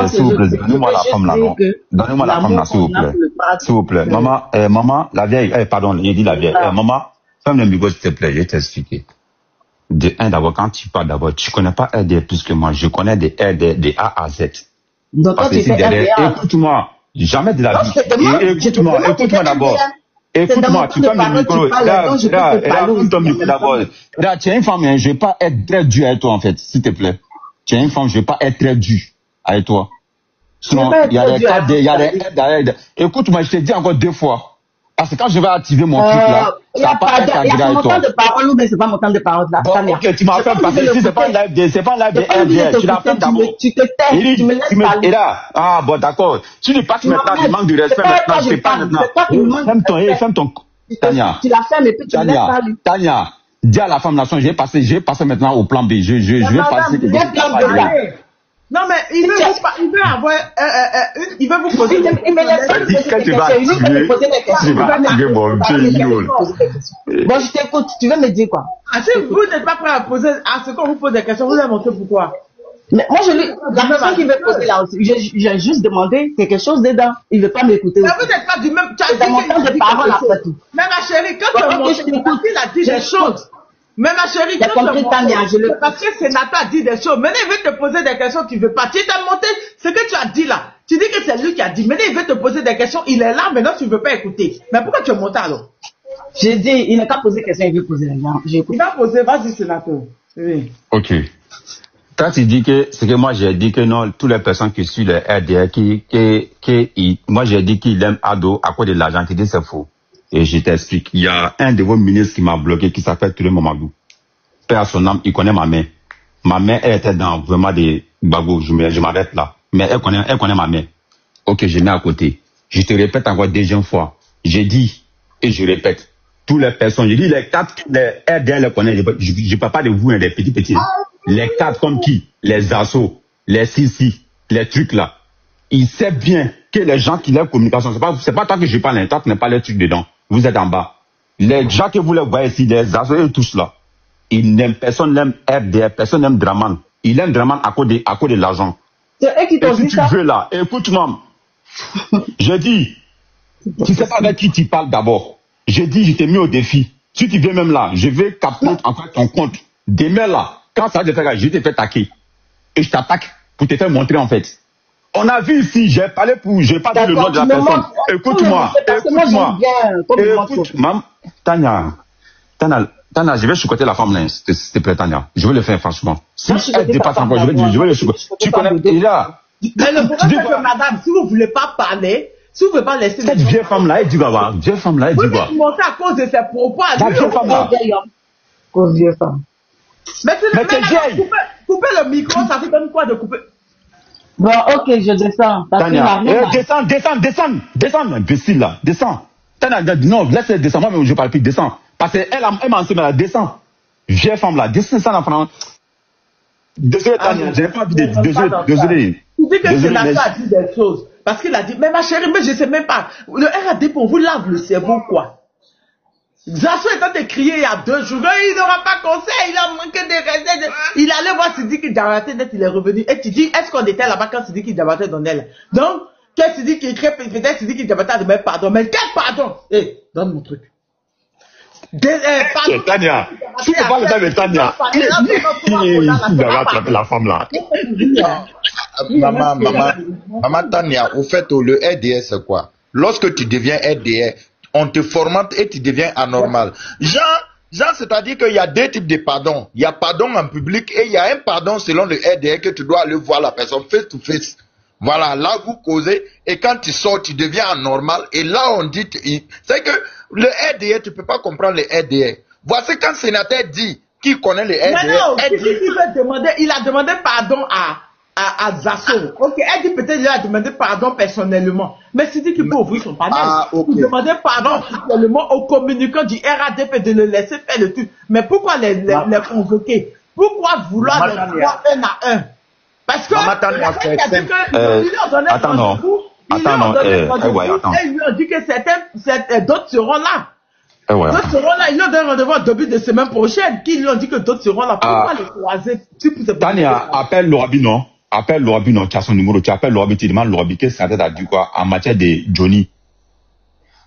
S'il vous plaît, donnez-moi la femme là, non. Donnez-moi la femme là, s'il vous plaît. S'il vous plaît. Maman, la vieille, pardon, il dit la vieille. Maman, ferme le micro, s'il te plaît, je vais t'expliquer. D'abord, quand tu parles d'abord, tu connais pas RDR plus que moi. Je connais des RDR, des A à Z. Donc, quand tu fais RDR. Écoute-moi. Jamais de la vie. Écoute-moi d'abord. Écoute-moi, tu fermes le micro. Là, ouvre ton micro d'abord. Là, tu es une femme, je ne vais pas être très dur avec toi, en fait, s'il te plaît. Tu es une femme, je ne vais pas être très dur avec toi. Sinon, il y a des cadres, il y a des aides. Écoute-moi, je t'ai dit encore 2 fois. Parce que quand je vais activer mon truc là, ça va pas être agréable avec toi. Il y a mon temps de parole ou bien c'est pas mon temps de parole là. Bon, ok, tu m'as fait parce que si c'est pas un live de RDR, tu l'as fait d'abord. Tu te tais, tu me laisses parler. Et là, bon, d'accord. Tu ne passes maintenant du manque de respect maintenant, je sais pas maintenant. Ferme ton, Tania. Tu l'as fait, mais puis tu me laisses parler. Tania, dis à la femme là, je vais passer maintenant au plan B. Je vais passer. Non, mais il veut avoir, il veut vous poser des questions. Quand tu vas activer mon Dieu. Bon, je t'écoute, tu veux me dire quoi? Si vous n'êtes pas prêt à poser, à ce qu'on vous pose des questions, vous allez montrer pourquoi. Mais moi, la personne qui veut poser là aussi, j'ai juste demandé quelque chose dedans. Il ne veut pas m'écouter. Mais vous n'êtes pas du même, tu as dit mon temps de parole après tout. Mais ma chérie, quand il a dit des choses. Mais ma chérie, parce que Sénateur a dit des choses, maintenant il veut te poser des questions, tu veux pas. Tu t'as monté ce que tu as dit là. Tu dis que c'est lui qui a dit. Maintenant il veut te poser des questions, il est là, maintenant tu veux pas écouter. Mais pourquoi tu es monté alors? J'ai dit, il n'a qu'à poser des questions, il veut poser les gens. Il va poser, vas-y Sénateur. Oui. Ok. Quand tu dis que, c'est que moi j'ai dit que non, toutes les personnes qui suivent le RDR, moi j'ai dit qu'il aime Ado à cause de l'argent, qui dit c'est faux. Et je t'explique. Il y a un de vos ministres qui m'a bloqué, qui s'appelle Touré Mamadou. Père à son âme, il connaît ma mère. Ma mère, elle était dans vraiment des bagos. Je m'arrête là. Mais elle connaît ma mère. Ok, je mets à côté. Je te répète encore deuxième fois. J'ai dit, et je répète, toutes les personnes, je dis les 4, les RDR les connaissent. Je ne parle pas de vous, hein, les petits. Les 4 comme qui? Les assos, les Sissi, les trucs là. Il sait bien que les gens qui lèvent communication, c'est pas toi que je parle, toi qui n'as pas les trucs dedans. Vous êtes en bas. Les gens que vous les voyez ici, les assos et tous là, personne n'aime RDR, personne n'aime Draman. Il aime Draman à cause de l'argent. C'est eux qui t'ont dit ça. Si tu veux là, écoute-moi. Je dis, tu sais pas avec qui tu parles d'abord. Je dis, je t'ai mis au défi. Si tu viens même là, je vais capter encore ton compte. Demain là, quand ça va te faire, je te fais taquer. Et je t'attaque pour te faire montrer en fait. On a vu ici, j'ai pas dit le nom de la personne. Écoute-moi. Écoute, maman, Tania, je vais chicoter la femme là, s'il te plaît, Tania. Je vais le faire franchement. Si elle dépasse encore, je vais le chicoter. Tu connais, il a. Mais le problème c'est que madame, si vous voulez pas parler, Si vous ne pouvez pas laisser... Cette vieille femme-là, elle dit quoi? Vieille femme-là, elle dit quoi? Vous êtes monté à cause de ses propos à La lui. vieille femme-là. Cause vieille femme. Mais t'es vieille. Couper le micro, ça fait comme quoi de couper? Bon, ok, je descends. Parce qu'il m'a Tania, rien à- descends, imbécile là, descends. Tania, non, laisse-le descendre, moi, je parle plus, descends. Parce qu'elle m'a enseigné là, descends. Vieille femme là, descends, ça, l'enfant. Désolé, Tania, j'ai pas envie de, désolé. Tu dis que Désolé, Sénateur a dit des choses. Parce qu'il a dit, mais ma chérie, mais je sais même pas. Le RAD pour vous lave le cerveau, quoi. Zasso est en train de crier il y a 2 jours. Il n'aura pas conseil, il a manqué de recettes. Il allait voir Sidiki Diabaté, il est revenu. Et tu dis, est-ce qu'on était là-bas quand Sidiki Diabaté donnait là? Donc, qu'est-ce qu'il dit qu'il crée, peut-être Sidiki Diabaté a demandé pardon. Mais quel pardon? Donne mon truc. Pardon. Tania, si tu parles de Tania, il va attraper la femme là. Maman Tania, au fait, le RDS, c'est quoi? Lorsque tu deviens RDS, on te formate et tu deviens anormal. Jean, c'est-à-dire qu'il y a 2 types de pardon. Il y a pardon en public et il y a un pardon selon le RDS que tu dois aller voir la personne face to face. Voilà, là vous causez et quand tu sors, tu deviens anormal et là on dit, c'est que le RDS, tu ne peux pas comprendre le RDS. Voici quand le sénateur dit qu'il connaît le RDS. Mais non, il a demandé pardon à Zasso. Ok, elle dit peut-être qu'il a demandé pardon personnellement. Mais c'est dit qu'il peut ouvrir son panel. Il demandait pardon personnellement aux communicants du RADP de le laisser faire le truc. Mais pourquoi les convoquer? Pourquoi vouloir les voir un à un? Parce que attends, non. Ils lui ont dit que d'autres seront là. D'autres seront là. Ils lui ont donné rendez-vous au début de semaine prochaine. Qui lui ont dit que d'autres seront là. Pourquoi les croiser? Tania, appelle Lorabi, non? Appelle Lorabi, non, qui a son numéro. Tu appelles Lorabi, tu demandes Lorabi, qu'est-ce que ça a dit quoi en matière de Johnny?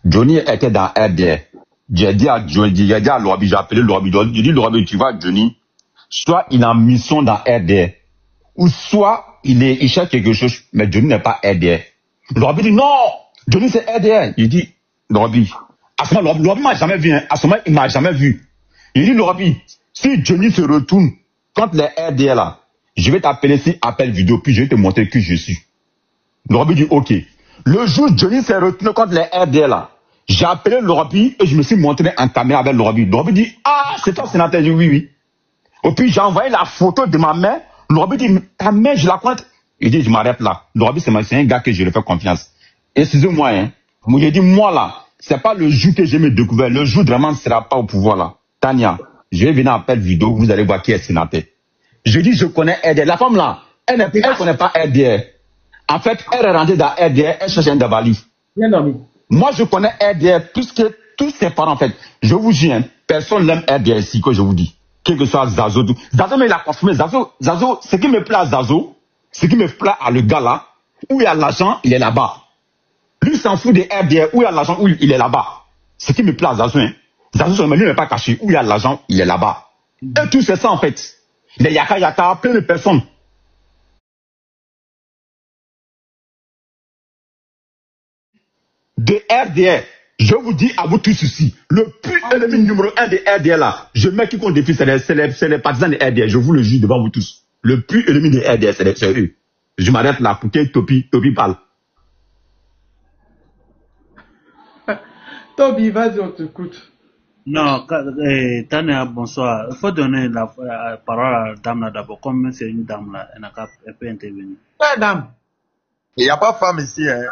Johnny était dans RDR. J'ai dit à Lorabi, j'ai appelé Lorabi. J'ai dit Lorabi, tu vois, Johnny, soit il est en mission dans RDR, ou soit il cherche quelque chose, mais Johnny n'est pas RDR. Lorabi dit non, Johnny c'est RDR. Il dit, Lorabi, à ce moment, Lorabi m'a jamais vu, hein. À ce moment, il m'a jamais vu. Il dit, Lorabi, si Johnny se retourne contre les RDR là, je vais t'appeler si appel vidéo, puis je vais te montrer qui je suis. Lorabi dit, ok. Le jour où Johnny s'est retourné contre les RDR là, j'ai appelé Lorabi et je me suis montré en caméra avec Lorabi. Lorabi dit, ah, c'est toi, sénateur? Je dis, oui. Et puis j'ai envoyé la photo de ma main. Lorabi dit, ta main, je la compte. Il dit, je m'arrête là. Lorabi, c'est un gars que je lui fais confiance. Excusez-moi, hein. Moi, j'ai dit, moi là, c'est pas le jour que j'ai me découvert. Le jour vraiment ne sera pas au pouvoir là. Tania, je vais venir en appel vidéo, vous allez voir qui est sénateur. Je dis, je connais RDR. La femme là, elle ne connaît pas RDR. En fait, elle est rentrée dans RDR, elle cherche un Dabali. Bien dormi. Moi, je connais RDR plus que tous ses parents en fait. Je vous dis, hein, personne n'aime RDR ici, que je vous dis. Quel que soit Zazo. Zazo, mais il a confirmé. Zazo, ce qui me plaît à Zazo, ce qui me plaît à le gars là, où il y a l'argent, il est là-bas. Lui s'en fout des RDR, où il y a l'argent, où il est là-bas. Ce qui me plaît à Zazo, hein. Zazo, lui n'est pas caché, où il y a l'argent, il est là-bas. Et tout c'est ça en fait. Les yaka, plein de personnes. De RDR, je vous dis à vous tous ici, le plus ennemi numéro 1 des RDR là, je mets qui compte défi, c'est les partisans des RDR, je vous le jure devant vous tous. Le plus ennemi des RDR, c'est eux. Je m'arrête là pour que Topi parle. Toby, vas-y, on t'écoute. Non, Tania, bonsoir. Il faut donner la parole à la dame là d'abord. Comme c'est une dame là, elle peut intervenir. Dame. Il n'y a pas de femme ici, hein.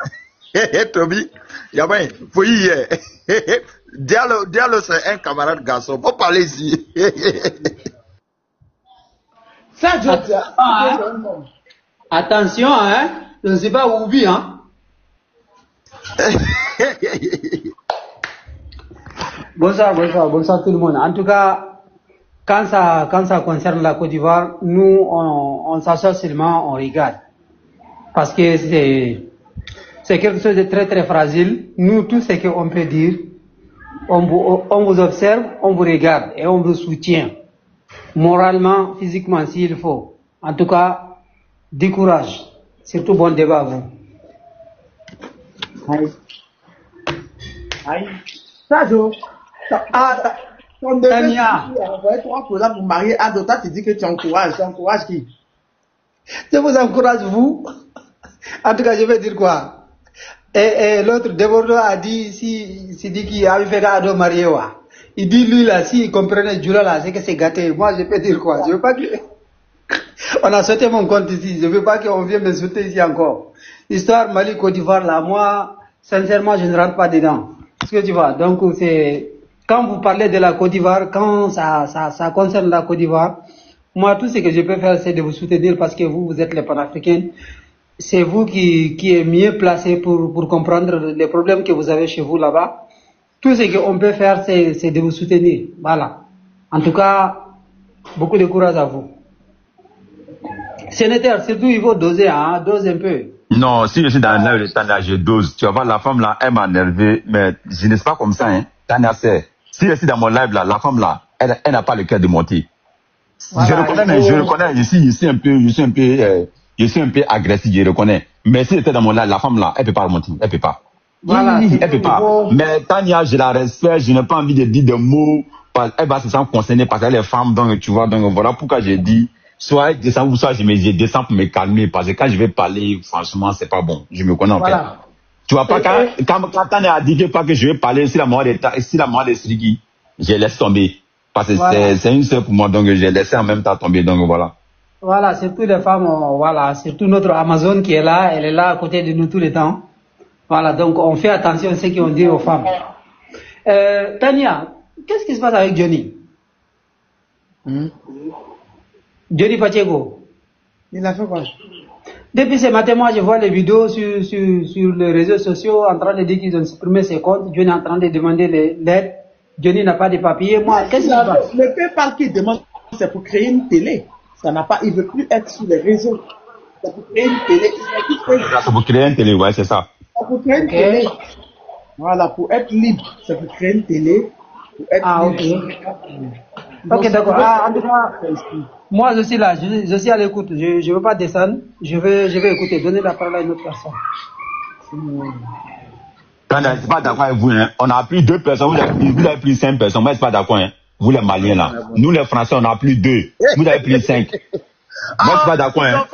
Toby, il y a pas, faut y aller. Diallo, c'est un camarade garçon. Faut parler ici. Ça, je attention, hein. Je ne sais pas où vit, hein. Bonsoir tout le monde. En tout cas, quand ça concerne la Côte d'Ivoire, nous, on s'assoit seulement, on regarde. Parce que c'est quelque chose de très très fragile. Nous, tout ce qu'on peut dire, on vous observe, on vous regarde et on vous soutient. Moralement, physiquement, s'il faut. En tout cas, du courage. Surtout bon débat à vous. Aïe. Sajo. Tania. Tu as envoyé 3 programmes pour marier Adota, tu dis que tu encourages. Tu encourages qui? Je vous encourage, vous. En tout cas, je vais dire quoi? Et l'autre, Debordo a dit, si dit qu'il avait fait Ado Mariewa. Il dit, lui, là, s'il comprenait Djoula, là, c'est que c'est gâté. Moi, je peux dire quoi? Je veux pas que, on a sauté mon compte ici. Je veux pas qu'on vienne me sauter ici encore. Histoire Mali-Côte d'Ivoire, là, moi, sincèrement, je ne rentre pas dedans. Ce que tu vois. Donc, c'est, quand vous parlez de la Côte d'Ivoire, quand ça concerne la Côte d'Ivoire, moi, tout ce que je peux faire, c'est de vous soutenir parce que vous êtes les panafricains. C'est vous qui est mieux placé pour comprendre les problèmes que vous avez chez vous là-bas. Tout ce qu'on peut faire, c'est de vous soutenir. Voilà. En tout cas, beaucoup de courage à vous. Sénateur, surtout, il faut doser, hein, dose un peu. Non, si je suis dans le temps là, je dose. Tu vas voir, la femme là, elle m'a énervé, mais je ne suis pas comme ça, hein. Tania, c'est. Si je suis dans mon live là, la femme là, elle n'a pas le cœur de monter. Voilà, je reconnais, je suis un peu agressif, je reconnais. Mais si j'étais dans mon live, la femme là, elle peut pas remonter, elle peut pas. Voilà, elle peut pas. Mais Tania, je la respecte, je n'ai pas envie de dire des mots, elle va se sentir concernée parce qu'elle est femme, donc tu vois, donc voilà pourquoi j'ai dit, soit elle descend ou soit je descends pour me calmer, parce que quand je vais parler, franchement, c'est pas bon. Je me connais en fait. Tu vois pas, quand Tania a dit que je vais parler, si la mort de Sriki, je laisse tomber. Parce que c'est une sœur pour moi, donc j'ai laissé en même temps tomber, donc voilà. Voilà, surtout les femmes, voilà, surtout notre Amazon qui est là, elle est là à côté de nous tout le temps. Voilà, donc on fait attention à ce qu'on dit aux femmes. Tania, qu'est-ce qui se passe avec Johnny? Johnny Pacheco. Il a fait quoi? Depuis ce matin, moi je vois les vidéos sur les réseaux sociaux en train de dire qu'ils ont supprimé ses comptes. Johnny est en train de demander l'aide. Johnny n'a pas de papier. Moi, qu'est-ce qui se passe? Le PayPal qu'il demande, c'est pour créer une télé. Ça n'a pas, il veut plus être sur les réseaux. C'est pour créer une télé. C'est pour créer une télé, ouais, c'est ça. C'est pour créer une télé. Voilà, pour être libre. C'est pour créer une télé. Pour être libre. Ok, d'accord. En tout cas, moi je suis là, je suis à l'écoute. Je veux pas descendre. Je vais écouter. Donner la parole à une autre personne. Je ne suis pas d'accord avec vous, hein. On a plus 2 personnes, vous avez plus 5 personnes. Moi, je ne suis pas d'accord, hein. Vous les Maliens là. Nous les Français, on a plus 2. Vous avez plus 5. Moi, je suis pas d'accord, hein.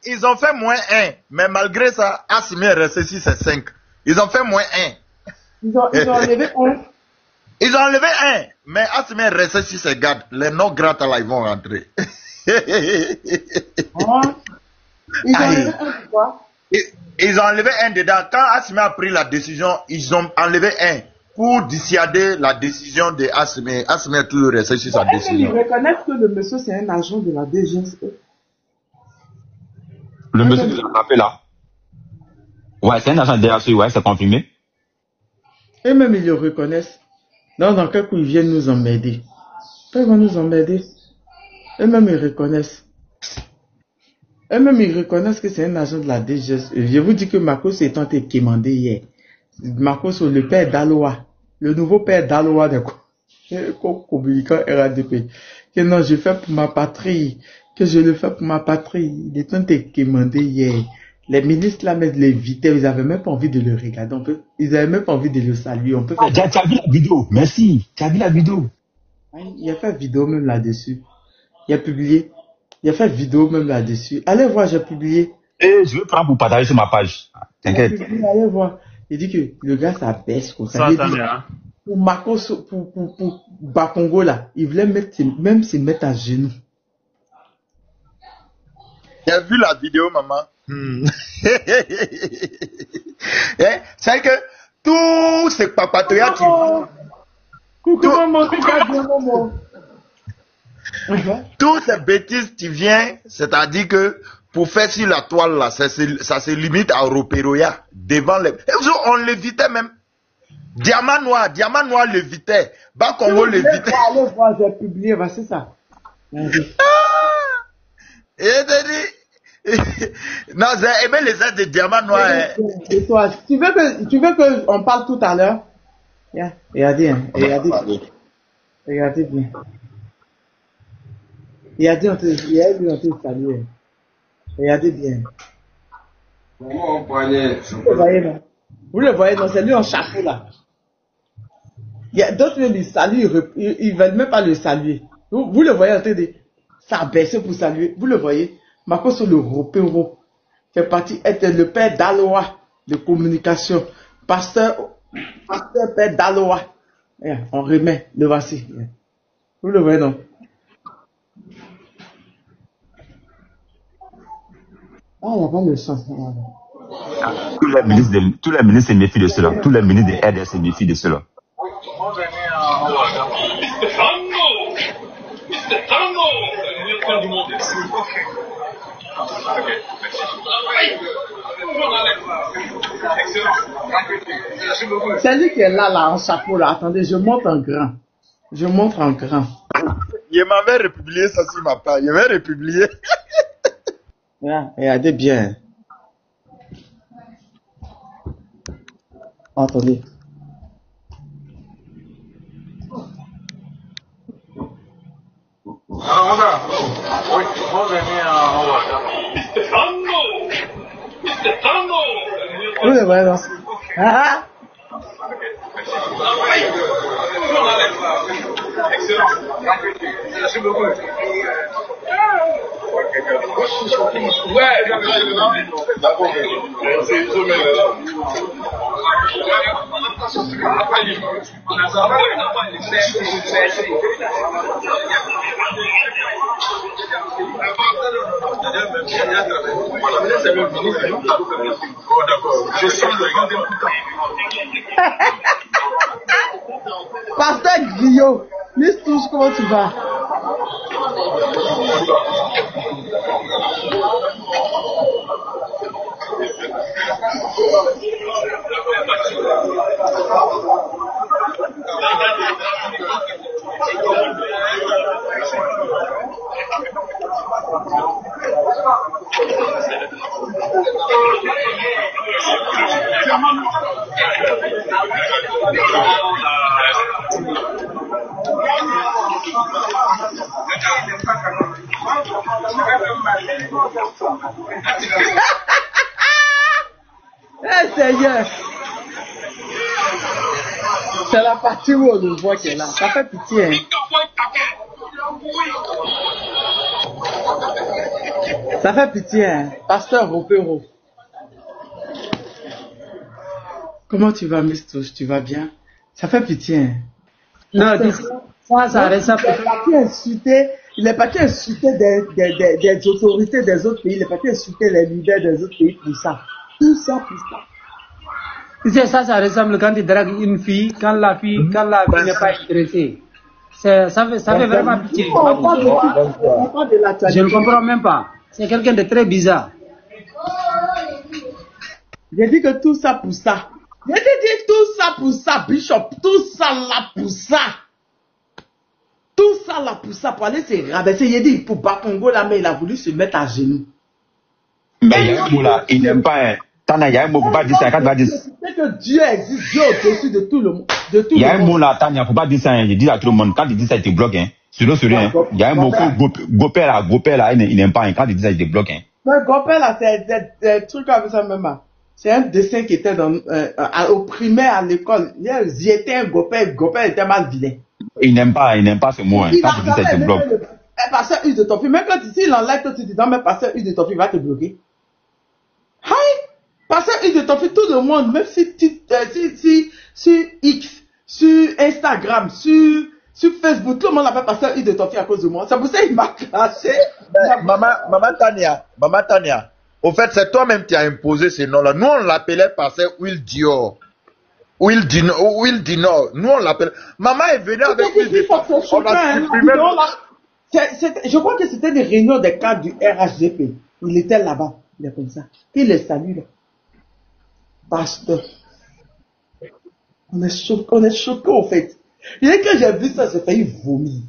Ils ont fait moins 1. Mais malgré ça, Assimi est resté 6 et 5. Ils ont fait moins 1. Ils ont enlevé 1. Ils ont enlevé 1. Mais Assimi est resté 6 et garde. Les non grattes là, ils vont rentrer. Ils ont enlevé 1 quoi? Ils ont enlevé 1 dedans. Quand Assimi a pris la décision, ils ont enlevé 1 pour dissuader la décision de Assimi. Assimi est toujours resté sur sa décision. Ils reconnaissent que le monsieur c'est un agent de la DGSE. Le monsieur qui l'a appelé là. Ouais, c'est un agent de la DGSE, ouais, c'est confirmé. Et même ils le reconnaissent. Dans quel coup ils viennent nous emmerder. Ils vont nous emmerder. Et même ils reconnaissent. Eux-mêmes, ils reconnaissent que c'est un agent de la DGSE. Je vous dis que Marcos est tenté de quémander hier. Marcos, le père d'Aloa, le nouveau père d'Aloa de communicant RADP. Que non, je fais pour ma patrie. Que je le fais pour ma patrie. Il est tenté de quémander hier. Les ministres là, mais l'évitaient. Ils avaient même pas envie de le regarder. Ils avaient même pas envie de le saluer. On peut faire... Tu as vu la vidéo? Merci. Tu as vu la vidéo? Il a fait vidéo même là-dessus. Il a publié. Il a fait vidéo même là-dessus. Allez voir, j'ai publié. Et je vais prendre pour partager sur ma page. T'inquiète. Allez voir. Il dit que le gars, ça baisse comme ça. Pour Marcos, pour Bakongo là, il voulait même se mettre à genoux. J'ai vu la vidéo, maman. C'est que tous ces papatoyas qui vont... Toutes ces bêtises qui viennent, c'est-à-dire que pour faire sur la toile là, ça se limite à Roperoya devant les... On l'évitait même. Diamant noir l'évitait. Bakongo l'évitait. Allez voir, j'ai publié, c'est ça. Non, j'ai aimé les aides de diamant noir. Et toi, tu veux que on parle tout à l'heure? Regardez bien. Regardez, on te salue. Regardez bien. Vous le voyez, non, c'est lui en chapeau là. Il y a d'autres qui saluent, ils veulent même pas le saluer. Vous le voyez en train de s'abaisser pour saluer. Vous le voyez. Marcos sur le Ropero fait partie, était le père d'Aloa. de communication. Pasteur Père Daloa. On remet, le voici. Vous le voyez, non? Ah, il n'y a pas de chance. Tous les ministres se méfient de cela. Tous les ministres de RDS se méfient de cela. C'est lui qui est là, en chapeau, là. Attendez, je montre en grand. Je montre en grand. Je m'avais republié ça sur ma page. Je vais republier. Regardez bien. Attendez. Oui, ouais, non. Ah! Merci beaucoup. Pasteur Guillaume, Miss Touche, comment tu vas? Seigneur, c'est la partie où on le voit qui est là. Ça fait pitié. Hein? Ça fait pitié, hein? Pasteur Ropero. Comment tu vas, Miss Touche? Tu vas bien? Ça fait pitié. Hein? Non, ça reste il est parti insulter des autorités des autres pays. Il est parti insulter les leaders des autres pays pour ça. Tout ça pour ça. C'est ça ressemble quand tu dragues une fille, quand la fille n'est pas intéressée. Ça fait vraiment pitié. Je ne comprends même pas. C'est quelqu'un de très bizarre. J'ai dit que tout ça pour ça. J'ai dit tout ça pour ça, Bishop. Tout ça là pour ça. Tout ça là pour ça, pour aller se rabaisser. Il a dit pour Bakongo là, mais il a voulu se mettre à genoux. Mais il y a un mot là, il n'aime pas. Tania, il y a un mot, faut pas dire ça. Quand tu vas dire. C'est que Dieu existe, Dieu au-dessus de tout le monde. Il y a un mot là, Tania, faut pas dire ça. Je dis à tout le monde, quand tu dis ça, il te bloque. Hein. Sur rien. Il y a un mot que Gopé là, il n'aime pas. Quand tu dis ça, il te bloque. Hein. Mais Gopé là, c'est des trucs comme ça même. C'est un dessin qui était au primaire à l'école. J'étais un Gopé était mal vilain. Il n'aime pas ce mot. Hein. Quand tu dis ça, il te bloque. Pasteur Hugues de ton fils, même quand il enlève, toi tu dis non, mais Pasteur Hugues de ton fils va te bloquer. Hi! Pasteur Hugues de ton fils, tout le monde, même sur X, sur Instagram, sur Facebook, tout le monde appelle Pasteur Hugues de ton fils à cause de moi. C'est pour ça qu'il m'a classé. Maman Tania, au fait, c'est toi-même qui as imposé ce nom-là. Nous, on l'appelait Pasteur Will Dior. Will Dinor. Nous, on l'appelle. Maman est venue avec plus de... On a supprimé... Je crois que c'était des réunions des cadres du RHDP. Il était là-bas. Il est comme ça. Il les salue là. Pasteur. On est choqués en fait. Et quand j'ai vu ça, j'ai failli vomir.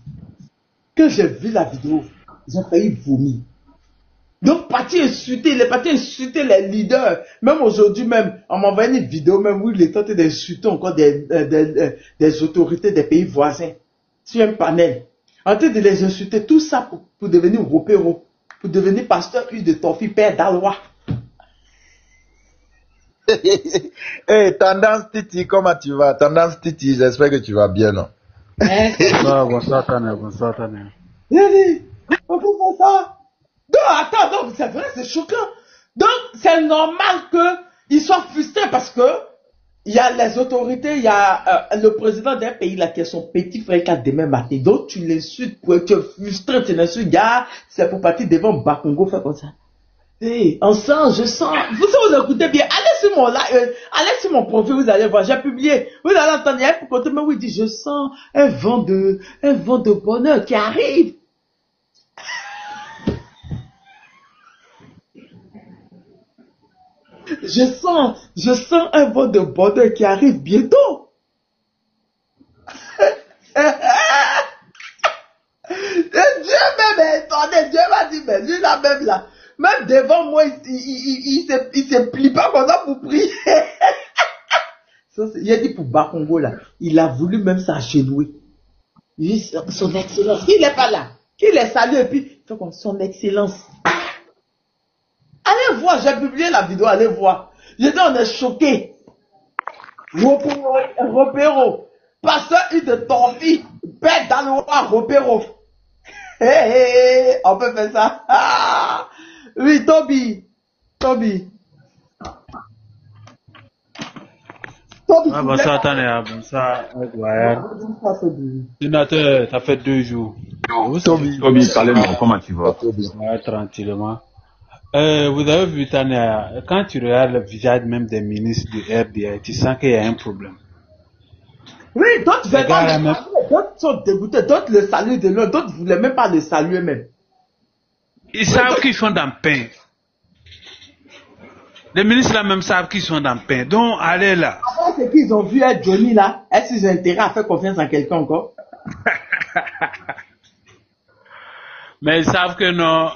Quand j'ai vu la vidéo, j'ai failli vomir. Donc, il est parti insulter les leaders. Même aujourd'hui même, on m'a envoyé une vidéo même où il est tenté d'insulter encore des autorités des pays voisins. Sur un panel. En train de les insulter, tout ça pour devenir Ropero. Pour devenir pasteur Hugues de ton fils, Père Daloa. Hey, Tendance Titi, comment tu vas? Tendance Titi, j'espère que tu vas bien, non? Bonsoir, Tania. On peut faire ça. Donc, attends, donc, c'est vrai, c'est choquant. Donc, c'est normal que ils sont frustrés parce que il y a les autorités, il y a le président d'un pays là qui est son petit frère qui a demain matin. Donc tu l'insultes, tu es frustré, tu l'insultes, gars, c'est pour partir devant Bakongo, faire comme ça. Hey, on sent, je sens. Vous écoutez bien, allez sur mon profil, vous allez voir, j'ai publié. Vous allez entendre, il y a un côté, mais oui, il dit, je sens un vent de bonheur qui arrive. Je sens un vent de bonheur qui arrive bientôt. Dieu même est étonné, Dieu m'a dit, mais lui là même là, même devant moi, il se plie pas comme ça pour prier. Il a dit pour Bakongo là, il a voulu même s'agenouiller. Son excellence, il n'est pas là, qu'il les salue et puis, son excellence. Allez voir, j'ai publié la vidéo, allez voir. J'étais, on est choqués. Repéro. Pasteur, il te torpille. Bête dans le roi, repéro. On peut faire ça. Ah. Oui, Toby. Ah, bon, ça, attendez, bon, ça, sénateur, ça fait 2 jours. Toby, parlez-nous, comment tu vas? Ouais, tranquillement. Vous avez vu, Tania, quand tu regardes le visage même des ministres du RDA, tu sens qu'il y a un problème. Oui, d'autres ne veulent pas le saluer, d'autres sont dégoûtés, d'autres le saluent de l'autre, d'autres ne voulaient même pas le saluer même. Ils savent qu'ils sont dans le pain. Les ministres là même savent qu'ils sont dans le pain. Donc, allez là. Après, c'est qu'ils ont vu être Johnny là, est-ce qu'ils ont intérêt à faire confiance en quelqu'un encore? Mais ils savent que non.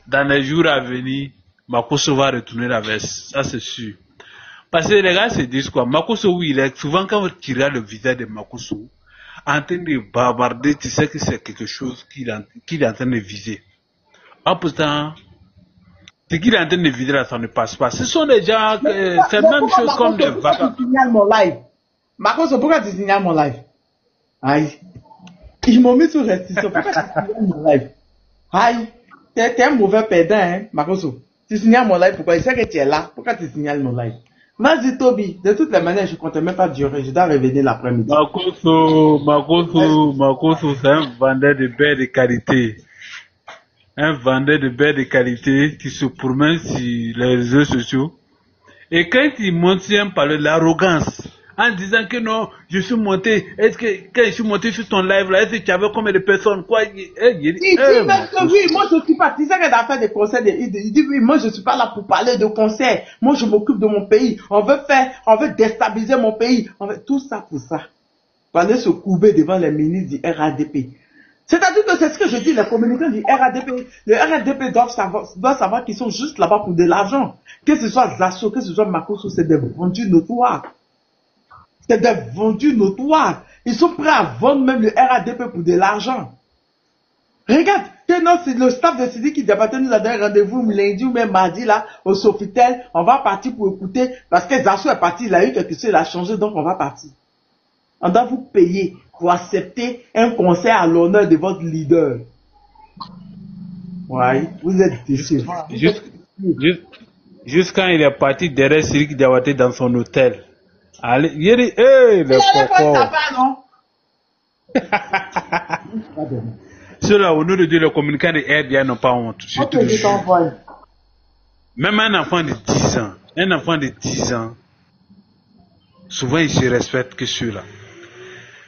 Dans les jours à venir, Makosso va retourner la veste. Ça, c'est sûr. Parce que les gars se disent quoi? Makosso, oui, il est souvent quand tu regardes le visage de Makosso, en train de bavarder, tu sais que c'est quelque chose qu'il est en train de viser. Ah, pourtant, ce qu'il est en train de viser là, ça ne passe pas. Ce sont des gens, c'est la même chose comme des vagabonds. Tu signales mon live. Makosso, pourquoi tu signales mon live? Aïe. Ils m'ont mis sous restriction. Pourquoi tu signales mon live? Aïe. T'es un mauvais perdant, hein, Makosso. Tu signales mon live, pourquoi? Il sait que tu es là. Pourquoi tu signales mon live? Vas-y, Toby. De toutes les manières, je ne comptais même pas durer. Je dois revenir l'après-midi. Makosso, c'est un vendeur de baies de qualité. Un vendeur de baies de qualité qui se promène sur les réseaux sociaux. Et quand il mentionne par l'arrogance, en disant que non, je suis monté, est-ce que quand je suis monté sur ton live là, est-ce que tu avais combien de personnes, quoi? Il dit même que oui, moi je suis pas, tu sais qu'il a fait des concerts, il dit oui, moi je suis pas là pour parler de concerts, moi je m'occupe de mon pays, on veut déstabiliser mon pays, tout ça pour ça. Pour aller se courber devant les ministres du RADP. C'est-à-dire que c'est ce que je dis, les communicants du RADP, le RADP doivent savoir qu'ils sont juste là-bas pour de l'argent. Que ce soit Zasso, que ce soit Makosso, c'est des vendus notoires. C'est des vendus notoires. Ils sont prêts à vendre même le RADP pour de l'argent. Regarde, c'est le staff de Sidiki Diabaté nous a donné rendez-vous lundi ou même mardi là, au Sofitel. On va partir pour écouter, parce que Zasso est parti, il a eu quelque chose, il a changé, donc on va partir. On doit vous payer pour accepter un concert à l'honneur de votre leader. Ouais, vous êtes déçus. Juste quand il est parti derrière Sidiki Diabaté dans son hôtel. Allez, il dit, hey, le coco. Ceux-là, au nom de Dieu, les communicants de RDA n'ont pas honte. Même un enfant de 10 ans, souvent il se respecte que ceux-là.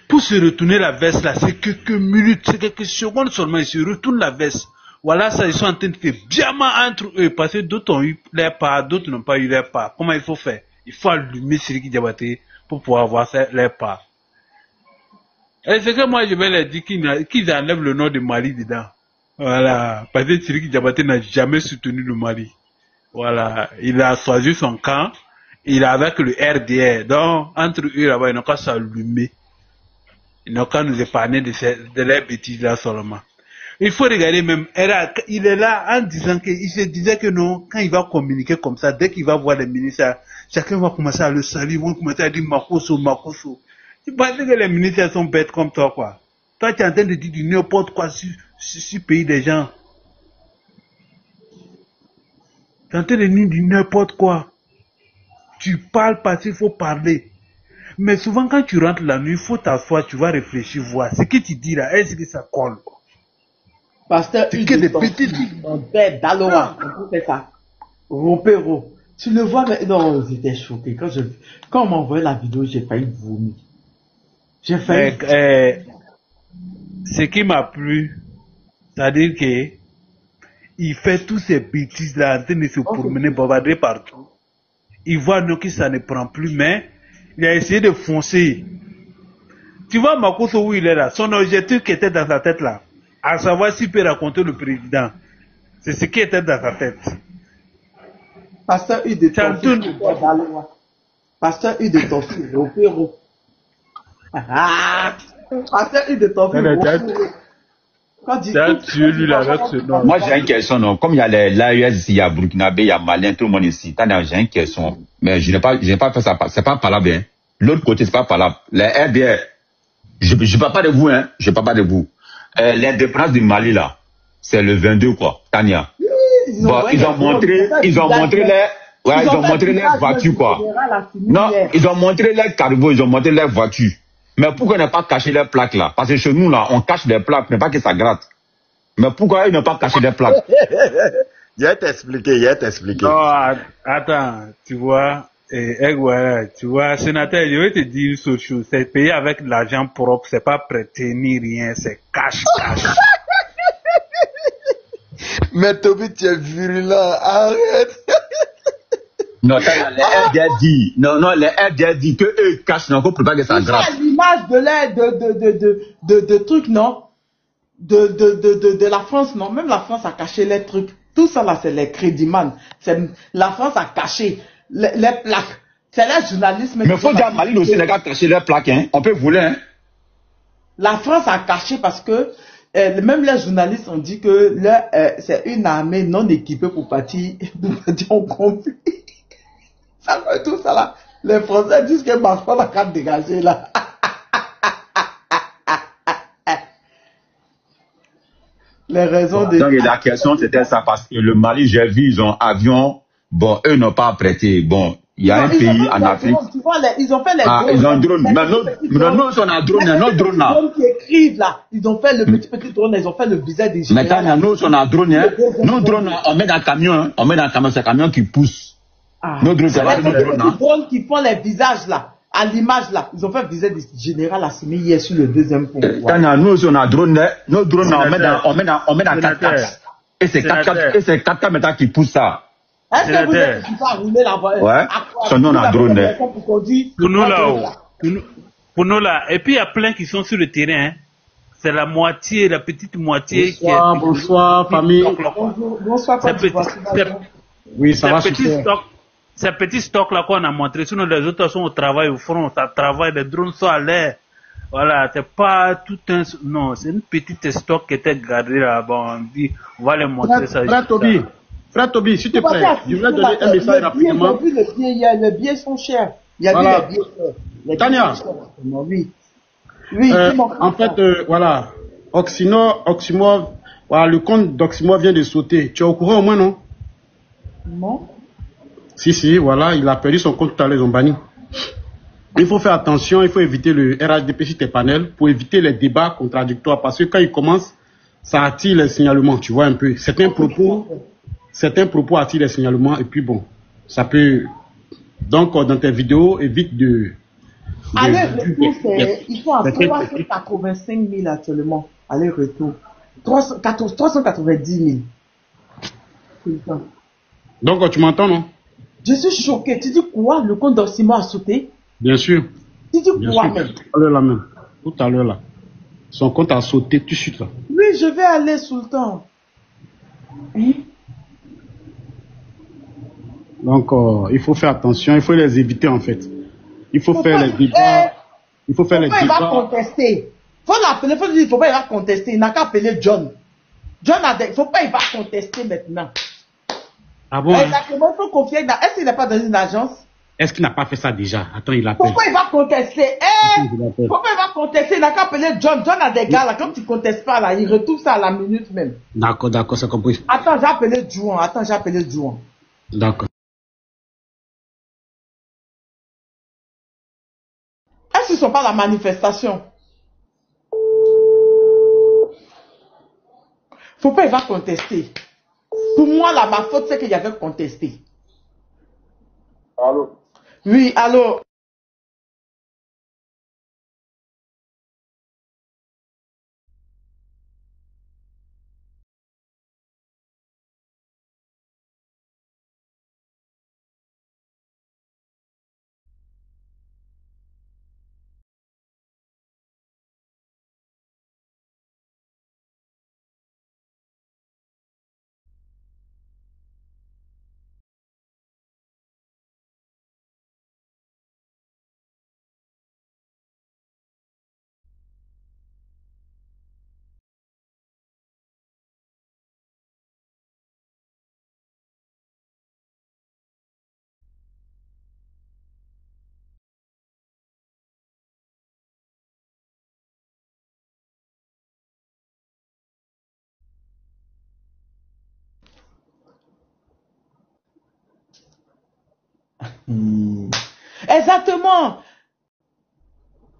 Pour se retourner la veste là, c'est quelques minutes, c'est quelques secondes seulement, ils se retournent la veste. Voilà, ça, ils sont en train de faire bien mal entre eux, parce que d'autres ont eu leur part, d'autres n'ont pas eu leur part. Comment il faut faire? Il faut allumer Sidiki Diabaté pour pouvoir avoir leur part. Et c'est que moi je vais leur dire qu'ils enlèvent le nom de Mali dedans. Voilà. Parce que Sidiki Diabaté n'a jamais soutenu le Mali. Voilà. Il a choisi son camp. Il est avec le RDR. Donc, entre eux là-bas, ils n'ont qu'à s'allumer. Ils n'ont qu'à nous épargner de leurs bêtises là seulement. Il faut regarder même, il est là en disant qu'il se disait que non, quand il va communiquer comme ça, dès qu'il va voir les ministres, chacun va commencer à le saluer, ils vont commencer à dire Makosso, Makosso. Tu penses que les ministres sont bêtes comme toi, quoi? Toi, tu es en train de dire du n'importe quoi sur le pays des gens. Tu es en train de dire du n'importe quoi. Tu parles parce qu'il faut parler. Mais souvent, quand tu rentres la nuit, il faut t'asseoir, tu vas réfléchir, voir. Ce que tu dis là, est-ce que ça colle? Pasteur, C'est que des petites... Mon père, Daloa, on fait ça. Ropero. Tu le vois, mais non, j'étais choqué. Quand on m'a envoyé la vidéo, j'ai failli vomir. J'ai failli... ce qui m'a plu, c'est-à-dire que il fait tous ces bêtises là, en train de se promener, bavarder partout. Il voit non que ça ne prend plus, mais il a essayé de foncer. Tu vois Makoso où il est là, son objectif qui était dans sa tête là, à savoir s'il peut raconter le président. C'est ce qui était dans sa tête. Pasteur U de Torfil, Pasteur U de Torfil, Ropero. Pasteur U de Torfil, moi j'ai une question, non. Comme il y a l'AES ici, il y a Burkinabé, il y a Malien, tout le monde ici. J'ai une question. Mais je n'ai pas fait ça. C'est pas parlable, hein. L'autre côté, c'est pas parlable. Les RDR, je parle pas de vous, hein. Je parle pas de vous. L'indépendance du Mali, là, c'est le 22, quoi. Tania. Bon, ils ont montré les voitures, quoi. Non, ils ont montré les cargos, ils ont montré les voitures. Mais pourquoi ne pas cacher les plaques là? Parce que chez nous là, on cache les plaques, mais pas que ça gratte. Mais pourquoi ils n'ont pas caché les plaques? Je vais t'expliquer. Non, attends, tu vois, tu vois, sénateur, je vais te dire une seule chose, c'est payé avec de l'argent propre, c'est pas prêter ni rien, c'est cash. Mais Toby, tu es virulent, arrête. Non, les RDR dit, les RDR dit que eux cachent, non, pour pas que ça gratte. L'image de trucs, non? De la France, non? Même la France a caché les trucs. Tout ça là, c'est les crédimans. La France a caché les plaques. C'est les journalistes. Mais faut dire à Mali aussi, les gars, cacher les plaques, hein. On peut voler, hein. La France a caché parce que, même les journalistes ont dit que c'est une armée non équipée pour partir en conflit. Ça, tout ça là, les Français disent qu'ils ne marchent pas la carte dégagée là. Les raisons de... Donc la question c'était ça, parce que le Mali, j'ai vu, ils ont avion, bon, eux n'ont pas prêté. Bon, il y a un pays en Afrique. Tu vois, ils ont fait les drones. Ils ont drone. Mais nous, on a drone, nos drones là. Les drones qui écrivent là, ils ont fait le petit drone, ils ont fait le visage des généraux. Maintenant, nous, on a drone, hein. Nos drones, on met dans le camion, hein. On met dans le camion, c'est le camion qui pousse. Nos drones, c'est les drones qui font les visages là. À l'image là, ils ont fait le visage du général Assimi hier sur le deuxième pont. Nous, on a drone, nos drones, on met dans 4x4. Et c'est 4x4 maintenant qui pousse ça. Est-ce que vous êtes pas rouler là-bas? Ouais, son nom a drone. Pour nous là, et puis il y a plein qui sont sur le terrain. Hein. C'est la petite moitié bonsoir, famille. Bonsoir, oui, ça va ces petits stocks là qu'on a montré, sinon les autres sont au travail, au front, ça travaille, les drones sont à l'air. Voilà, c'est pas tout un... Non, c'est une petite stock qui était gardée là-bas. On dit, on va les montrer ça. Frère Toby, s'il te plaît, je voulais donner un message rapidement. J'ai vu le billet hier, les billets sont chers. Il y a voilà. vu les billets. Tania. Oui, en fait, voilà. Oxymore, voilà, le compte d'Oxymore vient de sauter. Tu es au courant au moins, non? Non. Si, voilà, il a perdu son compte tout à l'heure, ils ont banni. Il faut faire attention, il faut éviter le RHDP sur tes panels pour éviter les débats contradictoires parce que quand ils commencent, ça attire les signalements, tu vois un peu. Certains propos attirent les signalements et puis bon, ça peut... Donc, dans tes vidéos, évite de... Aller-retour, ils sont à 385 000 actuellement. Aller-retour. 390 000. Donc, tu m'entends, non? Je suis choqué. Tu dis quoi? Le compte d'Oxymore a sauté? Bien sûr. Tu dis quoi, même? Tout à l'heure, là. Son compte a sauté tout de suite, là. Oui, je vais aller, Sultan. Donc, il faut faire attention. Il faut les éviter, en fait. Il faut faire les débats. Il faut faire les débats. Il va contester. Faut l'appeler. Faut dire, il faut pas, il va contester. Il n'a qu'à appeler John. John a des... Faut pas, il va contester maintenant. Ah bon? Exactement, il faut confier. Est-ce qu'il n'est pas dans une agence? Est-ce qu'il n'a pas fait ça déjà? Attends, il appelle. Pourquoi il va contester? Pourquoi il va contester? Il n'a qu'à appeler John. John a des gars là, comme tu ne contestes pas là, il retrouve ça à la minute même. D'accord, c'est compris. Attends, j'ai appelé Juan. D'accord. sont pas à la manifestation. Faut pas y va contester. Pour moi, là, ma faute, c'est qu'il y avait contesté. Allô? Oui, allô? Exactement.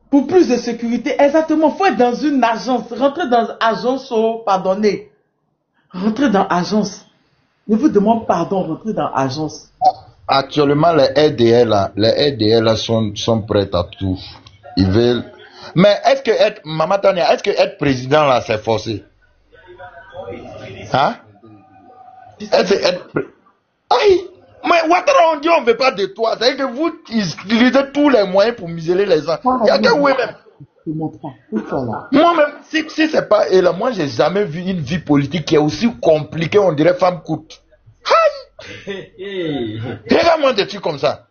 Pour plus de sécurité, exactement. Faut être dans une agence. Rentrer dans une agence, oh, pardonnez. Rentrer dans agence. Ne vous demande pardon, rentrer dans agence. Actuellement, les RDL là, sont prêts à tout. Ils veulent. Mais est-ce que être, Maman Tania, est-ce que être président là, c'est forcé? Hein? Est-ce que être. Aïe! Mais Ouattara, on dit on ne veut pas de toi. C'est-à-dire que vous utilisez tous les moyens pour museler les gens. Il y a que vous même. Moi-même, si c'est pas elle, moi, j'ai jamais vu une vie politique qui est aussi compliquée, on dirait femme courte. Aïe! Regarde-moi des trucs comme ça.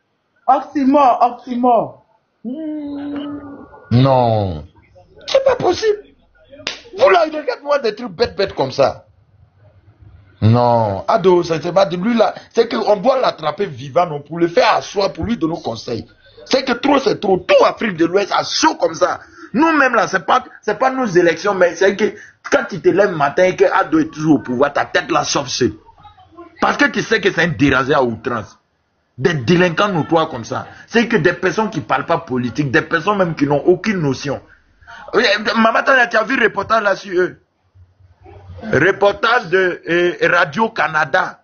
Oxymore. Non. C'est pas possible. Vous là, regardez-moi des trucs bêtes comme ça. Non, Ado, c'est pas de lui là. C'est qu'on doit l'attraper vivant non, pour le faire asseoir, pour lui donner conseil. C'est que trop, c'est trop. Tout Afrique de l'Ouest a chaud comme ça. Nous-mêmes là, c'est pas nos élections, mais c'est que quand tu te lèves le matin et que Ado est toujours au pouvoir, ta tête là chauffe seule. Parce que tu sais que c'est un dérangé à outrance. Des délinquants notoires comme ça. C'est que des personnes qui ne parlent pas politique, des personnes même qui n'ont aucune notion. Maman, tu as vu le reportage là sur eux? Reportage de Radio-Canada.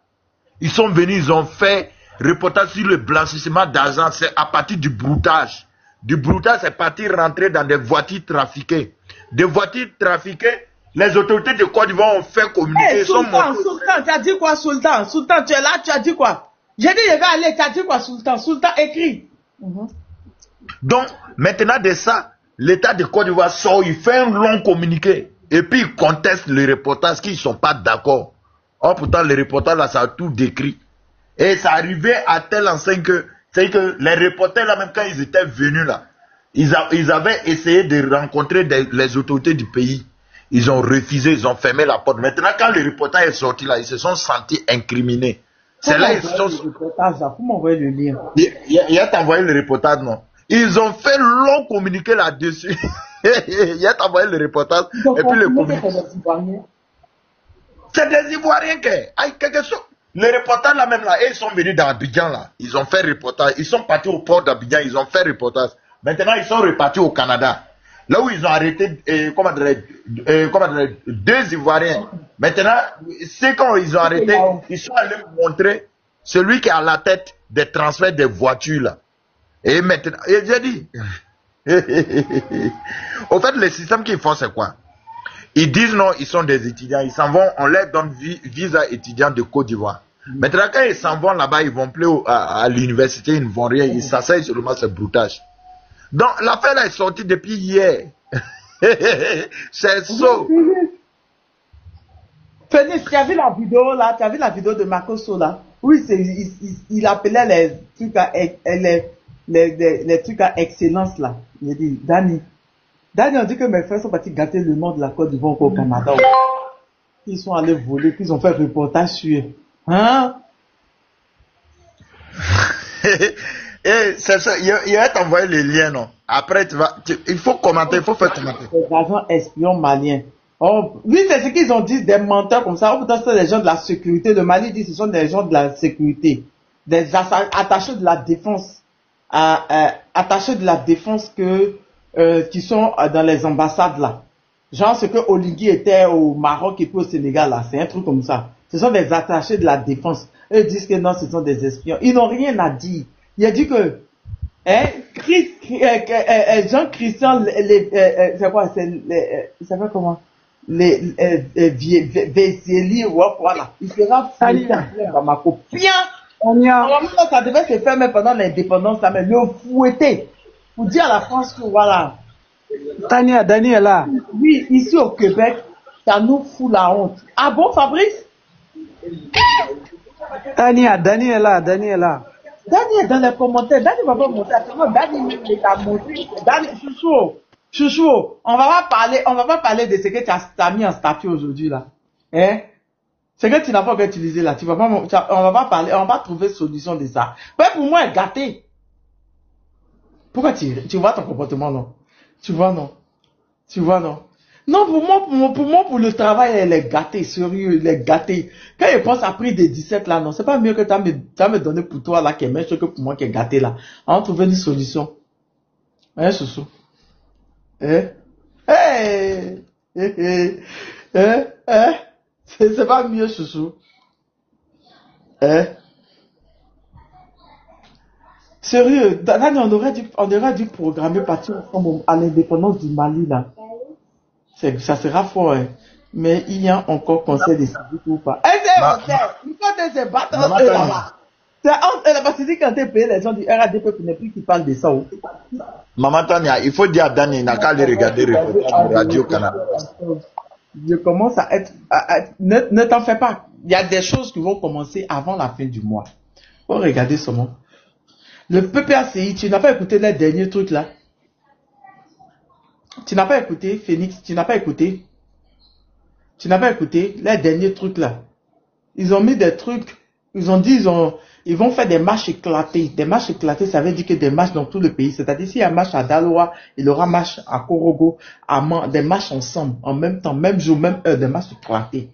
Ils sont venus, ils ont fait reportage sur le blanchissement d'argent. C'est à partir du broutage. Du broutage, c'est parti rentrer dans des voitures trafiquées. Des voitures trafiquées, les autorités de Côte d'Ivoire ont fait communiquer. Sultan, tu as dit quoi, Sultan? Sultan, tu es là, tu as dit quoi? J'ai dit, je vais aller, tu as dit quoi, Sultan? Sultan, écrit. Donc, maintenant de ça, l'État de Côte d'Ivoire sort, il fait un long communiqué. Et puis, ils contestent les reportages qu'ils ne sont pas d'accord. Or, pourtant, les reportages, là, ça a tout décrit. Et ça arrivait à tel enseigne que, c'est que les reporters, là, même quand ils étaient venus, là, ils avaient essayé de rencontrer les autorités du pays. Ils ont refusé, ils ont fermé la porte. Maintenant, quand le reportage est sorti, là, ils se sont sentis incriminés. C'est là ils se sont... Vous m'envoyez le lien. Il a envoyé le reportage, non? Ils ont fait long communiqué là-dessus. Il a envoyé le reportage. Et puis le communiqué. C'est des Ivoiriens qui... quelque chose. Les reportages là même là, ils sont venus dans Abidjan là. Ils ont fait reportage. Ils sont partis au port d'Abidjan, ils ont fait reportage. Maintenant, ils sont repartis au Canada. Là où ils ont arrêté, deux Ivoiriens. Maintenant, c'est quand ils ont arrêté, ils sont allés montrer celui qui est à la tête des transferts des voitures là. Et maintenant, j'ai dit, au fait, le système qu'ils font, c'est quoi? Ils disent non, ils sont des étudiants, ils s'en vont, on leur donne visa étudiant de Côte d'Ivoire. Maintenant, quand ils s'en vont là-bas, ils vont plus à l'université, ils ne vont rien, ils s'asseyent seulement sur le broutage. Donc, l'affaire là est sortie depuis hier. C'est ça. Phoenix, tu as vu la vidéo là? Tu as vu la vidéo de Marcoso là? Oui, il appelait les trucs à, les trucs à excellence là. Il a dit, Dani, on dit que mes frères sont partis gâter le nom de la Côte d'Ivoire au Canada. Ils sont allés voler, puis ils ont fait un reportage sur eux. Hein? Et c'est ça, il va t'envoyer les liens, non? Après, il faut commenter, il faut faire commenter. Les agents espions maliens. Oh, oui, c'est ce qu'ils ont dit, des menteurs comme ça. Oh, peut-être c'est des gens de la sécurité. Le Mali dit que ce sont des gens de la sécurité. Des attachés de la défense. Attachés de la défense que qui sont dans les ambassades là. Genre ce que Oligui était au Maroc et puis au Sénégal là, c'est un truc comme ça. Ce sont des attachés de la défense. Eux disent que non, ce sont des espions. Ils n'ont rien à dire. Il a dit que Jean-Christian, c'est quoi, ça fait comment? Vézéli, voilà. Il sera fouetté à Bamako. Bien! Normalement, ça devait se faire même pendant l'indépendance, mais le fouetter. Pour dire à la France que voilà. Tania, Daniela. Oui, ici au Québec, ça nous fout la honte. Ah bon, Fabrice? Tania, Daniela. Daniel dans les commentaires, Dani va pas monter. Dani même il a monté. Dani, chouchou, on va pas parler de ce que tu as mis en statut aujourd'hui là. Hein? Ce que tu n'as pas utilisé là, on va pas parler, on va trouver solution de ça. Mais pour moi, gâté. Pourquoi tu vois ton comportement, non? Tu vois, non? Non, pour moi, pour le travail, elle est gâtée, sérieux, elle est gâtée. Quand il pense à prix des 17 là, non, c'est pas mieux que tu as me donné pour toi là, qui est meilleur que pour moi qui est gâté là. On va trouver une solution. Hein, chouchou? C'est pas mieux, chouchou? Sérieux, Dani, on aurait dû programmer partir ensemble à l'indépendance du Mali là. Ça sera fort, hein. Mais il y a encore conseil des civiques ou pas. Il faut se battre entre eux là-bas. C'est entre eux là-bas. C'est quand tu payes les gens du RADP pour ne plus qu'ils parlent de ça. Maman Tania, il faut dire à Dani, il n'a qu'à aller regarder le Radio-Canada. Je commence à être... Ne t'en fais pas. Il y a des choses qui vont commencer avant la fin du mois. Faut regarder seulement. Le PPACI, tu n'as pas écouté les derniers trucs là? Tu n'as pas écouté, Phoenix? Tu n'as pas écouté les derniers trucs là? Ils ont mis des trucs, ils ont dit, ils vont faire des marches éclatées. Des marches éclatées, ça veut dire que des marches dans tout le pays. C'est-à-dire, s'il y a marche à Daloa, il y aura marche à Korogo, des marches ensemble, en même temps, même jour, même heure, des marches éclatées.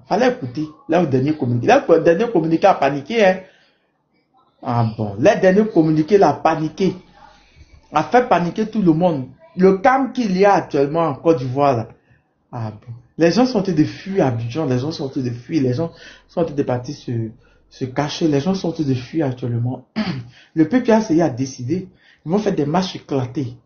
Fallait écouter. Là, le dernier communiqué a paniqué, hein. Ah bon, les derniers communiqués a paniqué. A fait paniquer tout le monde. Le calme qu'il y a actuellement en Côte d'Ivoire, là. Ah bon. Les gens sont en train de fuir à Abidjan, les gens sont en train de fuir, les gens sont en train de partir se cacher, les gens sont en train de fuir actuellement. Le PPACI a décidé, ils vont faire des marches éclatées.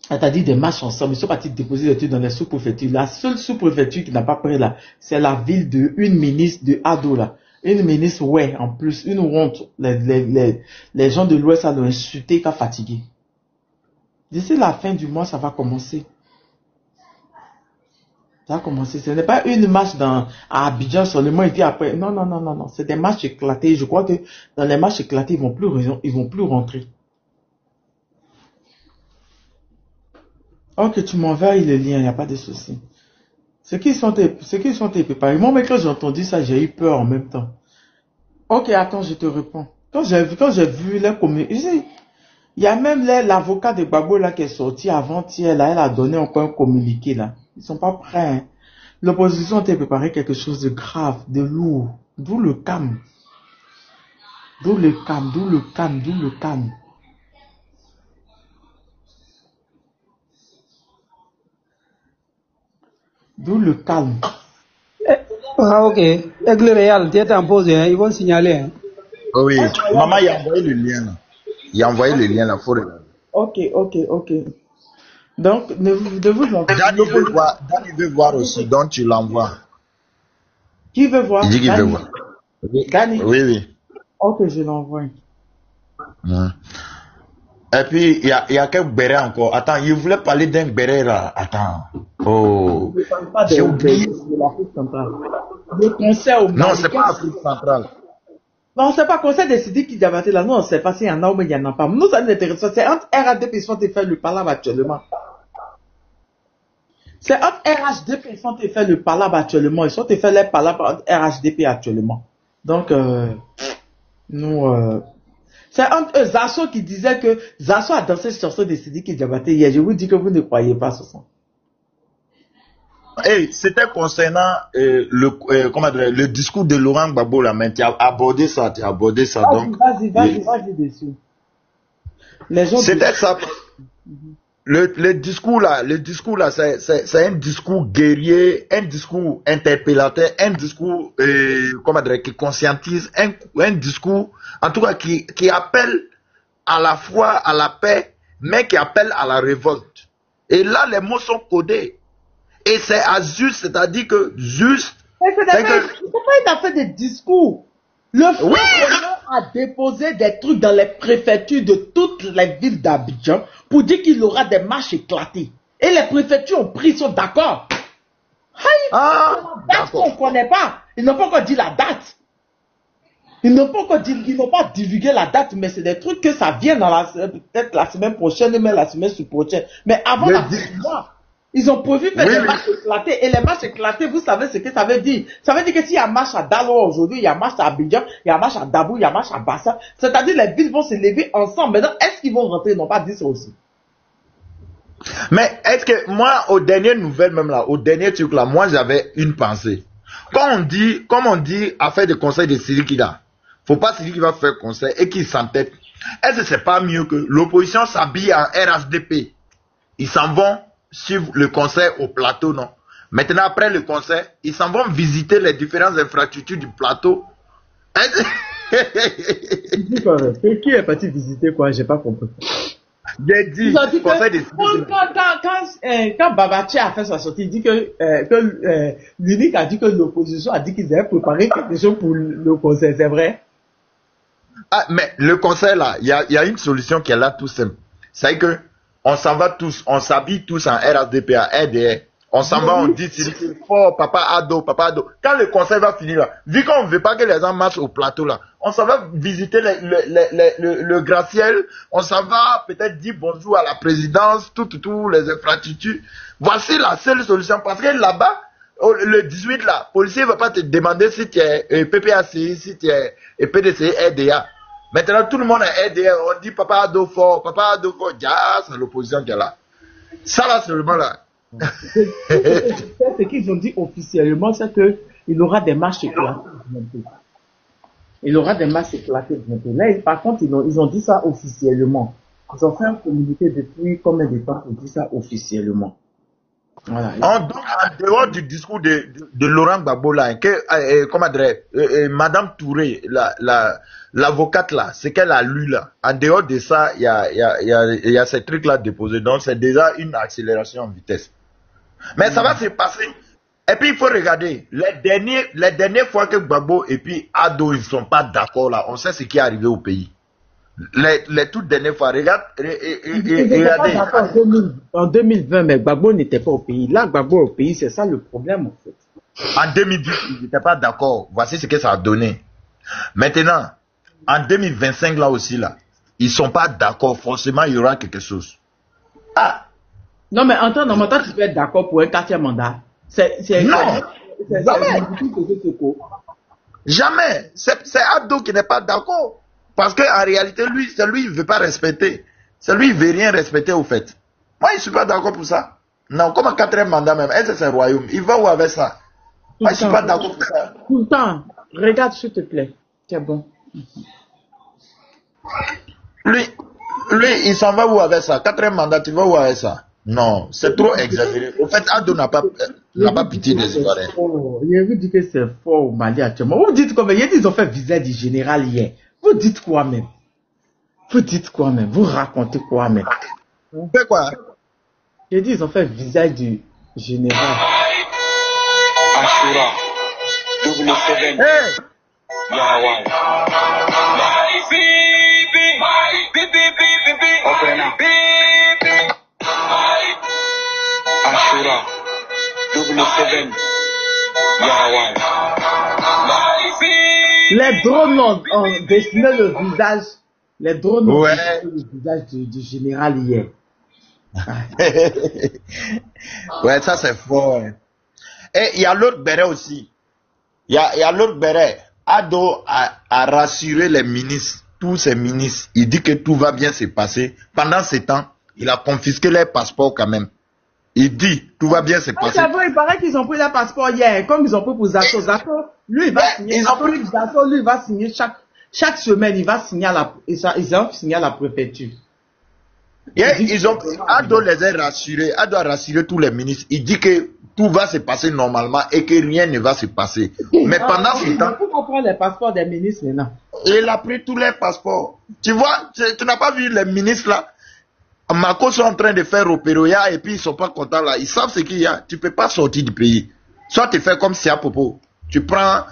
C'est-à-dire des marches ensemble, ils sont partis déposer des trucs dans les sous-préfectures. La seule sous-préfecture qui n'a pas pris là, c'est la ville de une ministre de Ado là. Une ministre, ouais, en plus, une honte. Les gens de l'Ouest l'ont insulté qu'à fatigué. D'ici la fin du mois, ça va commencer. Ça va commencer. Ce n'est pas une marche à Abidjan seulement et puis après. Non. C'est des marches éclatées. Je crois que dans les marches éclatées, ils vont plus rentrer. Ok, tu m'envoies le lien, il n'y a pas de souci. Ceux qui sont préparés. Moi, mais quand j'ai entendu ça, j'ai eu peur en même temps. Ok, attends, je te réponds. Quand j'ai vu les communiqués, il y a même l'avocat de Gbagbo là qui est sorti avant-hier, là, elle a donné encore un communiqué là. Ils sont pas prêts, hein. L'opposition a préparé quelque chose de grave, de lourd. D'où le calme. D'où le calme. Ah, ok. Aigle Réal, tu es en pause, hein. Ils vont signaler. Hein. Oui, maman, il a envoyé le lien là. Faut regarder. Ok. Donc, ne vous en faites pas. Dani veut voir aussi, donc tu l'envoies. Qui veut voir? Il dit qu'il veut voir. Dani? Oui. Ok, je l'envoie. Et puis, il y a quelques bérets encore. Attends, il voulait parler d'un béret là. Attends. Oh. J'ai oublié. De l'Afrique centrale. Le conseil au Mali. Non, c'est pas l'Afrique centrale. Non, c'est pas conseil des Sidiki qui Diabaté là. Non, c'est pas s'il y en a ou mais il n'y en a pas. Nous, ça nous intéresse. C'est entre RHDP et sont fait le palabre actuellement. C'est entre RHDP et sont fait le palabre actuellement. Ils sont fait les palabres entre RHDP actuellement. Donc, nous, c'est entre eux, Zasso qui disait que Zasso a dansé sur ce des Sidiki Diabaté hier. Je vous dis que vous ne croyez pas ce son. Hey, c'était concernant le discours de Laurent Gbagbo là, mais tu as abordé ça, donc. Vas-y dessus. Les gens C'était ça. Le discours là, c'est un discours guerrier, un discours interpellateur, un discours, comment dire, qui conscientise, un discours, en tout cas, qui appelle à la fois à la paix, mais qui appelle à la révolte. Et là, les mots sont codés. Et c'est à juste, c'est-à-dire que juste. C'est pas une affaire de discours. Le Front Commun a déposé des trucs dans les préfectures de toutes les villes d'Abidjan pour dire qu'il y aura des marches éclatées. Et les préfectures ont pris, ils sont d'accord. La date qu'on ne connaît pas. Ils n'ont pas encore dit la date. Ils n'ont pas divulgué la date, mais c'est des trucs que ça vient dans peut-être la semaine prochaine, mais la semaine sous-prochaine. Mais avant la fin, ils ont prévu faire des marches éclatées. Et les marches éclatées, vous savez ce que ça veut dire. Ça veut dire que s'il y a marche à Daloa aujourd'hui, il y a marche à Abidjan, il y a marche à Dabou, il y a marche à Bassa. C'est-à-dire les villes vont se lever ensemble. Maintenant, est-ce qu'ils vont rentrer? Ils n'ont pas dit ça aussi. Mais est-ce que moi, aux dernières nouvelles même là, au dernier truc là, moi j'avais une pensée. Comme on dit, affaire de conseil de Siriki là, faut pas Siriki va faire conseil et qu'il s'entête. Est-ce que c'est pas mieux que l'opposition s'habille en RHDP? Ils s'en vont suivre le conseil au plateau, non? Maintenant, après le conseil, ils s'en vont visiter les différentes infrastructures du plateau. Qui est parti visiter quoi? J'ai pas compris. J'ai dit, quand Babachi a fait sa sortie, il dit que l'unique a dit que l'opposition a dit qu'ils avaient préparé quelque chose pour le conseil, c'est vrai? Ah, mais le conseil là, il y a une solution qui est là tout simple. C'est que on s'en va tous, on s'habille tous en RHDP, en RDR. On s'en va, on dit, c'est fort, papa Ado. Quand le conseil va finir là, vu qu'on ne veut pas que les gens marchent au plateau là, on s'en va visiter le gratte-ciel, on s'en va peut-être dire bonjour à la présidence, tout, les infrastructures. Voici la seule solution, parce que là-bas, le 18 là, le policier ne va pas te demander si tu es PPACI, si tu es PDC, RDA. Maintenant, tout le monde est RDA, on dit papa Ado fort, c'est l'opposition qui est là. Ça là, seulement là. Ce qu'ils ont dit officiellement, c'est qu'il aura des marches éclatées bientôt. Il aura des marches éclatées bientôt. Là, par contre, ils ont dit ça officiellement. Ils ont fait un communiqué depuis combien de temps pour dire ça officiellement? Voilà. En dehors du discours de Laurent Gbagbo là, comment dire, Madame Touré, l'avocate là, ce qu'elle a lu là, en dehors de ça, il y a ces trucs là déposés, donc c'est déjà une accélération en vitesse. Mais ça va se passer. Et puis il faut regarder, les dernières fois que Gbagbo et puis Ado ils sont pas d'accord là, on sait ce qui est arrivé au pays. Les toutes dernières fois, regardez. En 2020, mais Gbagbo n'était pas au pays. Là, Gbagbo est au pays, c'est ça le problème en fait. En 2010, ils n'étaient pas d'accord. Voici ce que ça a donné. Maintenant, en 2025 là aussi là, ils sont pas d'accord. Forcément, il y aura quelque chose. Ah. Non, mais en temps normal, tu peux être d'accord pour un 4e mandat. Non. Jamais. C'est Ado qui n'est pas d'accord. Parce qu'en réalité, lui, c'est lui, il ne veut pas respecter. C'est lui, il ne veut rien respecter au fait. Moi, je ne suis pas d'accord pour ça. Non, comme un 4e mandat même, est-ce que c'est un royaume? Il va où avec ça? Moi, je ne suis pas d'accord pour ça. Tout le temps. Regarde, s'il te plaît. C'est bon. Lui, il s'en va où avec ça? 4e mandat, tu vas où avec ça? Non, c'est trop exagéré. Au fait, Ado n'a pas pitié des Ivoiriens. Il a vu dire que c'est fort au Mali actuellement. Vous dites quoi, mais ils ont fait visage du général hier. Vous dites quoi même? Vous racontez quoi même? Vous faites quoi? J'ai dit ils ont fait visage du général. Ashura. Double 7. Hey! Ashura. Double 7. Les drones ont dessiné le visage. Les drones ont dessiné le visage du général hier. Ouais, ça c'est fort. Hein. Et il y a l'autre béret aussi. Il y a l'autre béret. Ado a rassuré les ministres, tous ces ministres. Il dit que tout va bien se passer. Pendant ce temps, il a confisqué leurs passeports quand même. Il dit, tout va bien se passer. Il paraît qu'ils ont pris leur passeport hier, comme ils ont pris pour Zato. Zato, lui, il va signer. Zato, lui, il va signer chaque semaine, il va signer à la préfecture. Ils ont, Ado les a rassurés, Ado a rassuré tous les ministres. Il dit que tout va se passer normalement et que rien ne va se passer. Mais pendant ce temps, pourquoi prendre les passeports des ministres maintenant? Il a pris tous les passeports. Tu vois, tu n'as pas vu les ministres là? Mako sont en train de faire Opéroya et puis ils sont pas contents là. Ils savent ce qu'il y a. Tu peux pas sortir du pays. Soit tu fais comme Sia Popo. Tu prends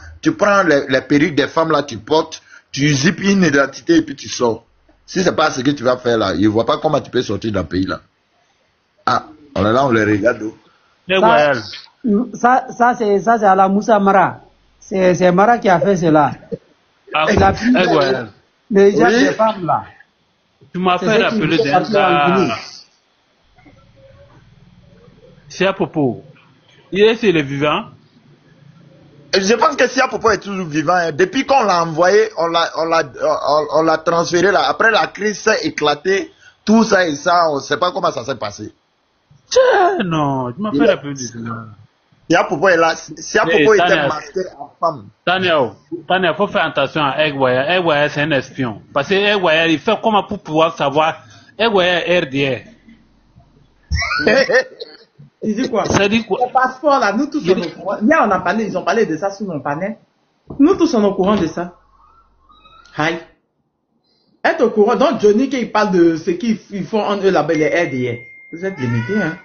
les perruques des femmes là, tu portes, tu zippes une identité et puis tu sors. Si c'est pas ce que tu vas faire là, ils ne voient pas comment tu peux sortir d'un pays là. Ah, on est là, on les regarde. Ça c'est à la Moussa Mara. C'est Mara qui a fait cela. Il a pris les gens des femmes là. Tu m'as fait rappeler d'un gars. C'est à propos. Il est le vivant. Je pense que Sia Popo est toujours vivant. Hein. Depuis qu'on l'a envoyé, on l'a transféré là. Après la crise s'est éclatée, tout ça et ça, on ne sait pas comment ça s'est passé. Non, tu m'as fait rappeler de ça. Sia Popo est là. Sia Popo était masqué en femme. Tania, il faut faire attention à Egwaya. Egwaya, c'est un espion. Parce que Egwaya, il fait comment pour pouvoir savoir. Egwaya est RDR. Il dit quoi? Ça dit quoi? Le passeport là, nous tous sommes au courant. Là, on a parlé, ils ont parlé de ça sur mon panel. Nous tous sommes au courant de ça. Hi. Être au courant. Donc, Johnny, qui parle de ce qu'ils font en eux là-bas, les RDR. Vous êtes limités, hein?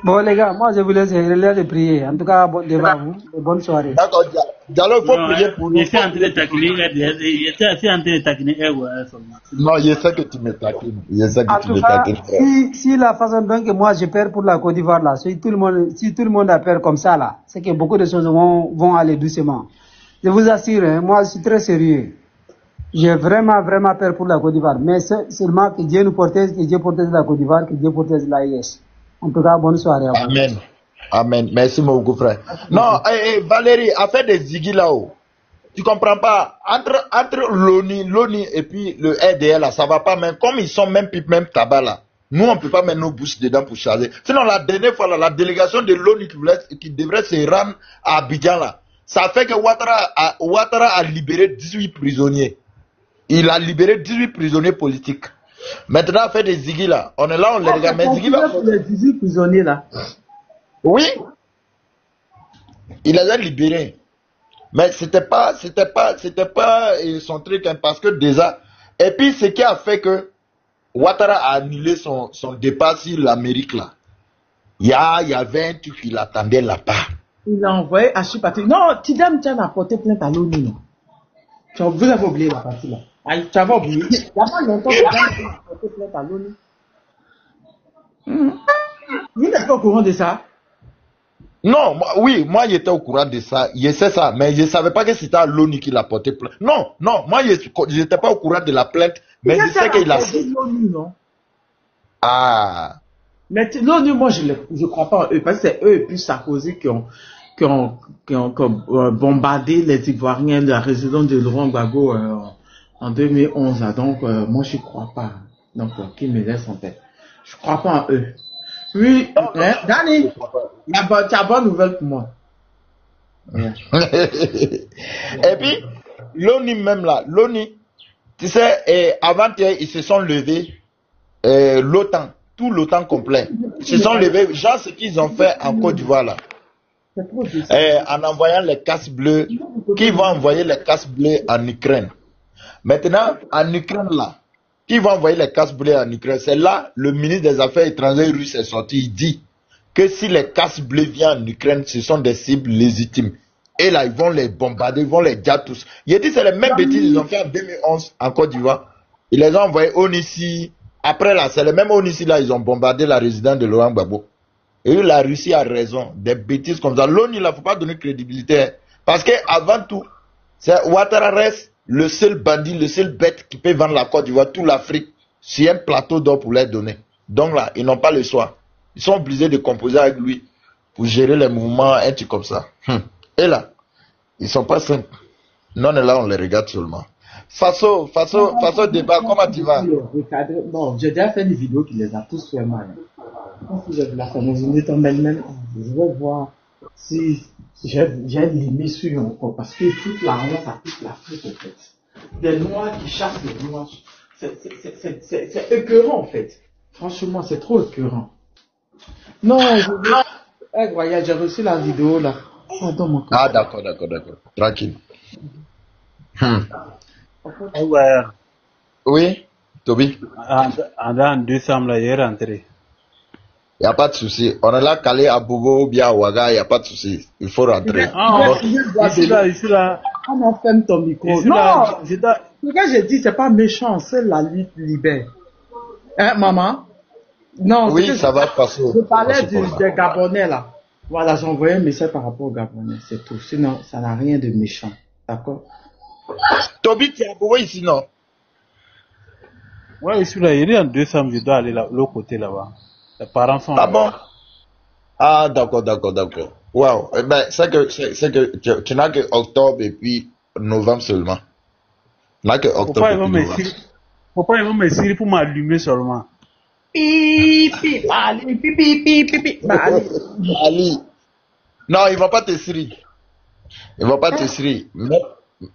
Bon, les gars, moi, je vous laisse de prier. En tout cas, bon débat à vous. Bonne soirée. D'accord, Diallo, il faut prier pour nous. Il était en train de taquiner seulement. Non, je sais que tu me taquines. En tout cas, si la façon dont que moi je perds pour la Côte d'Ivoire là, si tout le monde a peur comme ça là, c'est que beaucoup de choses vont aller doucement. Je vous assure, hein, moi je suis très sérieux. J'ai vraiment peur pour la Côte d'Ivoire. Mais seulement que Dieu nous protège, que Dieu protège la Côte d'Ivoire, que Dieu protège l'AIS. En tout cas, bonne soirée à vous. Amen. Amen. Merci mon beaucoup frère. Non, Valérie, affaire des Ziggy là-haut. Tu comprends pas? Entre l'ONI et puis le RDL là, ça va pas même. Comme ils sont même tabac là. Nous, on peut pas mettre nos bouches dedans pour charger. Sinon, la dernière fois là, la délégation de l'ONI qui devrait se rendre à Abidjan là, ça fait que Ouattara a libéré 18 prisonniers. Il a libéré 18 prisonniers politiques. Maintenant, affaire des Ziggy là, on est là, on les regarde. Mais Ziggy va... les 18 prisonniers là. Oui. Il les a libérés. Mais c'était pas son truc, hein, parce que déjà, et puis ce qui a fait que Ouattara a annulé son départ sur l'Amérique là. Il y avait un truc qui l'attendait là-bas. Il a envoyé à Chipati. Non, Tidam Tchan a porté plainte à l'ONU, non. Vous avez oublié la partie là. Tu avais oublié. Il y a pas longtemps que Tidam a porté plainte à l'ONU. Vous n'êtes pas au courant de ça? Non, moi j'étais au courant de ça, je sais ça, mais je ne savais pas que c'était à l'ONU qui l'a porté plainte. Non, moi je n'étais pas au courant de la plainte, mais je sais qu'il a... l'ONU, non? Ah. Mais l'ONU, moi je crois pas en eux, parce que c'est eux et puis Sarkozy qui ont bombardé les Ivoiriens, la résidence de Laurent Gbagbo en 2011, là. Donc moi je crois pas. Donc qui me laisse en tête. Je crois pas en eux. Oui, hein, Danny, tu as bonne nouvelle pour moi. Et puis, l'ONU même là, tu sais, avant-hier, ils se sont levés, l'OTAN, tout l'OTAN complet. Ils se sont levés, genre ce qu'ils ont fait en Côte d'Ivoire là. En envoyant les casques bleus, qui vont envoyer les casques bleus en Ukraine. Maintenant, en Ukraine là, qui va envoyer les casques bleus en Ukraine? C'est là, le ministre des Affaires étrangères russe est sorti, il dit que si les casques bleus viennent en Ukraine, ce sont des cibles légitimes. Et là, ils vont les bombarder, ils vont les dire tous. Il dit c'est les mêmes bêtises qu'ils ont fait en 2011 en Côte d'Ivoire. Ils les ont envoyés au Nissi. Après là, c'est les mêmes au Nissi là, ils ont bombardé la résidence de Laurent Gbagbo. Et la Russie a raison, des bêtises comme ça. L'ONU, il ne faut pas donner crédibilité. Parce que avant tout, c'est Ouattara reste le seul bandit, le seul bête qui peut vendre la Côte d'Ivoire, toute l'Afrique, sur un plateau d'or pour les donner. Donc là, ils n'ont pas le choix. Ils sont obligés de composer avec lui pour gérer les mouvements, un truc comme ça. Et là, ils ne sont pas simples. Nous, on est là, on les regarde seulement. Faso débat, comment tu vas? Bon, j'ai déjà fait des vidéos qui les a tous fait mal. Je vais la faire dans une état même. Je vais voir si j'ai limé sur encore. Parce que toute la honte, ça touche l'Afrique en fait. Des noirs qui chassent les noirs. C'est écœurant, en fait. Franchement, c'est trop écœurant. Non, regarde, j'ai reçu la vidéo, là. Oh, ah, d'accord. Tranquille. Ouais. Oui, Toby. En décembre, là, il est rentré. Il n'y a pas de souci. On est là calé à Bobo ou bien à Ouaga, il n'y a pas de souci. Il faut rentrer. Ici là. On ferme ton micro. Non, ce que j'ai dit, c'est pas méchant, c'est la lutte libère. Hein, maman? Non, oui, ça va passer. Je parlais des Gabonais, là. Voilà, j'ai envoyé un message par rapport aux Gabonais, c'est tout. Sinon, ça n'a rien de méchant. D'accord? Toby, tu es à Bobo ici, non? Ouais, ici là, il est en décembre, je dois aller l'autre côté là-bas. Les parents sont là. Ah bon? Ah, d'accord. Wow. Eh ben, c'est que tu n'as que octobre et puis novembre seulement. Tu n'as que octobre et puis novembre. Pourquoi ils vont m'essayer pour m'allumer seulement? Ali. Non, ils vont pas te siri. Ils vont pas te siri.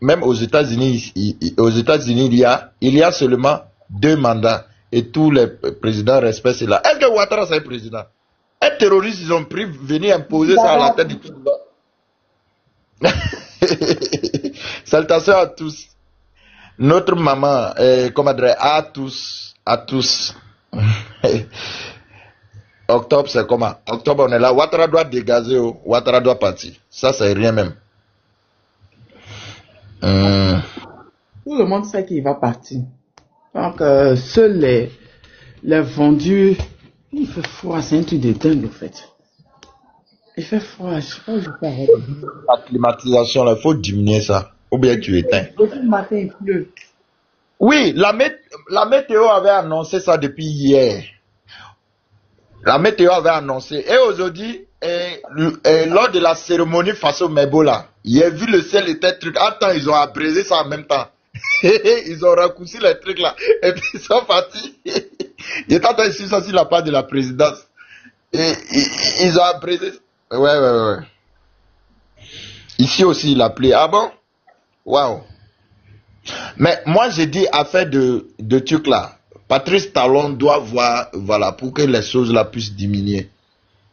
Même aux États-Unis, il y a seulement 2 mandats et tous les présidents respectent cela. Est-ce que Ouattara c'est un président? Un terroriste, ils ont pris, venir imposer ça à la tête du président. Salutations à tous. Notre maman, comment dire, à tous. Octobre, c'est comment? Octobre, on est là. Ouattara doit dégager, Ouattara doit partir. Ça, c'est rien même. Tout le monde sait qu'il va partir. Donc, seuls les vendus, il fait froid, c'est un truc de dingue, en fait. Il fait froid, je sais pas où je peux arrêter. La climatisation, il faut diminuer ça. Ou bien tu éteins. Le matin, il pleut. Oui, la météo avait annoncé ça depuis hier. La météo avait annoncé. Et aujourd'hui, lors de la cérémonie face au Mebola, il a vu le ciel était truc. Attends, ils ont abrégé ça en même temps. Ils ont raccourci les trucs là. Et puis ils sont partis. Ils étaient en train de suivre ça sur la part de la présidence. Et ils ont abrégé. Ouais. Ici aussi, il a appelé. Ah bon? Waouh. Mais moi, j'ai dit affaire de trucs là. Patrice Talon doit voir, voilà, pour que les choses là puissent diminuer.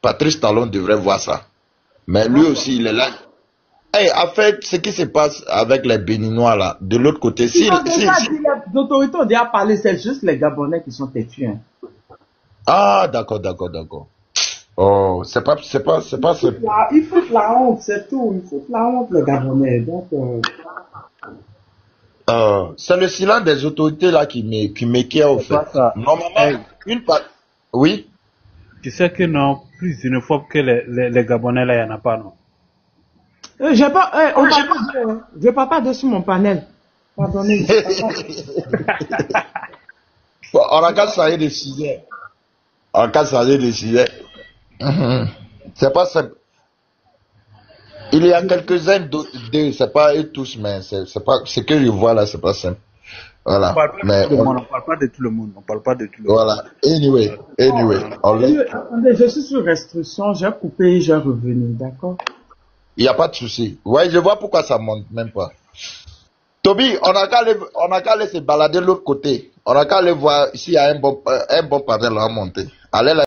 Patrice Talon devrait voir ça. Mais lui aussi, il est là. Hey, en fait, ce qui se passe avec les Béninois là, de l'autre côté, les autorités ont déjà parlé, c'est juste les Gabonais qui sont têtus. Hein. Ah, d'accord. Oh, c'est pas. Il faut la honte, c'est tout. Il faut la honte, les Gabonais. Donc. C'est le silence des autorités là qui m'équiert au fait. Normalement, une part. Oui. Tu sais que non, plus d'une fois que les Gabonais là, il n'y en a pas, non? Je parle pas dessus mon panel. Pardonnez. On a qu'à changer de sujet. C'est pas simple. Il y a quelques-uns d'autres, c'est pas eux tous, mais c'est pas ce que je vois là, c'est pas simple. Voilà. On parle pas de tout le monde. Voilà. Anyway. Attendez, je suis sur restriction, j'ai coupé, j'ai revenu, d'accord? Il n'y a pas de souci. Ouais, je vois pourquoi ça monte même pas. Toby, on a qu'à aller se balader de l'autre côté. On a qu'à aller voir s'il y a un bon panel à monter. Allez là.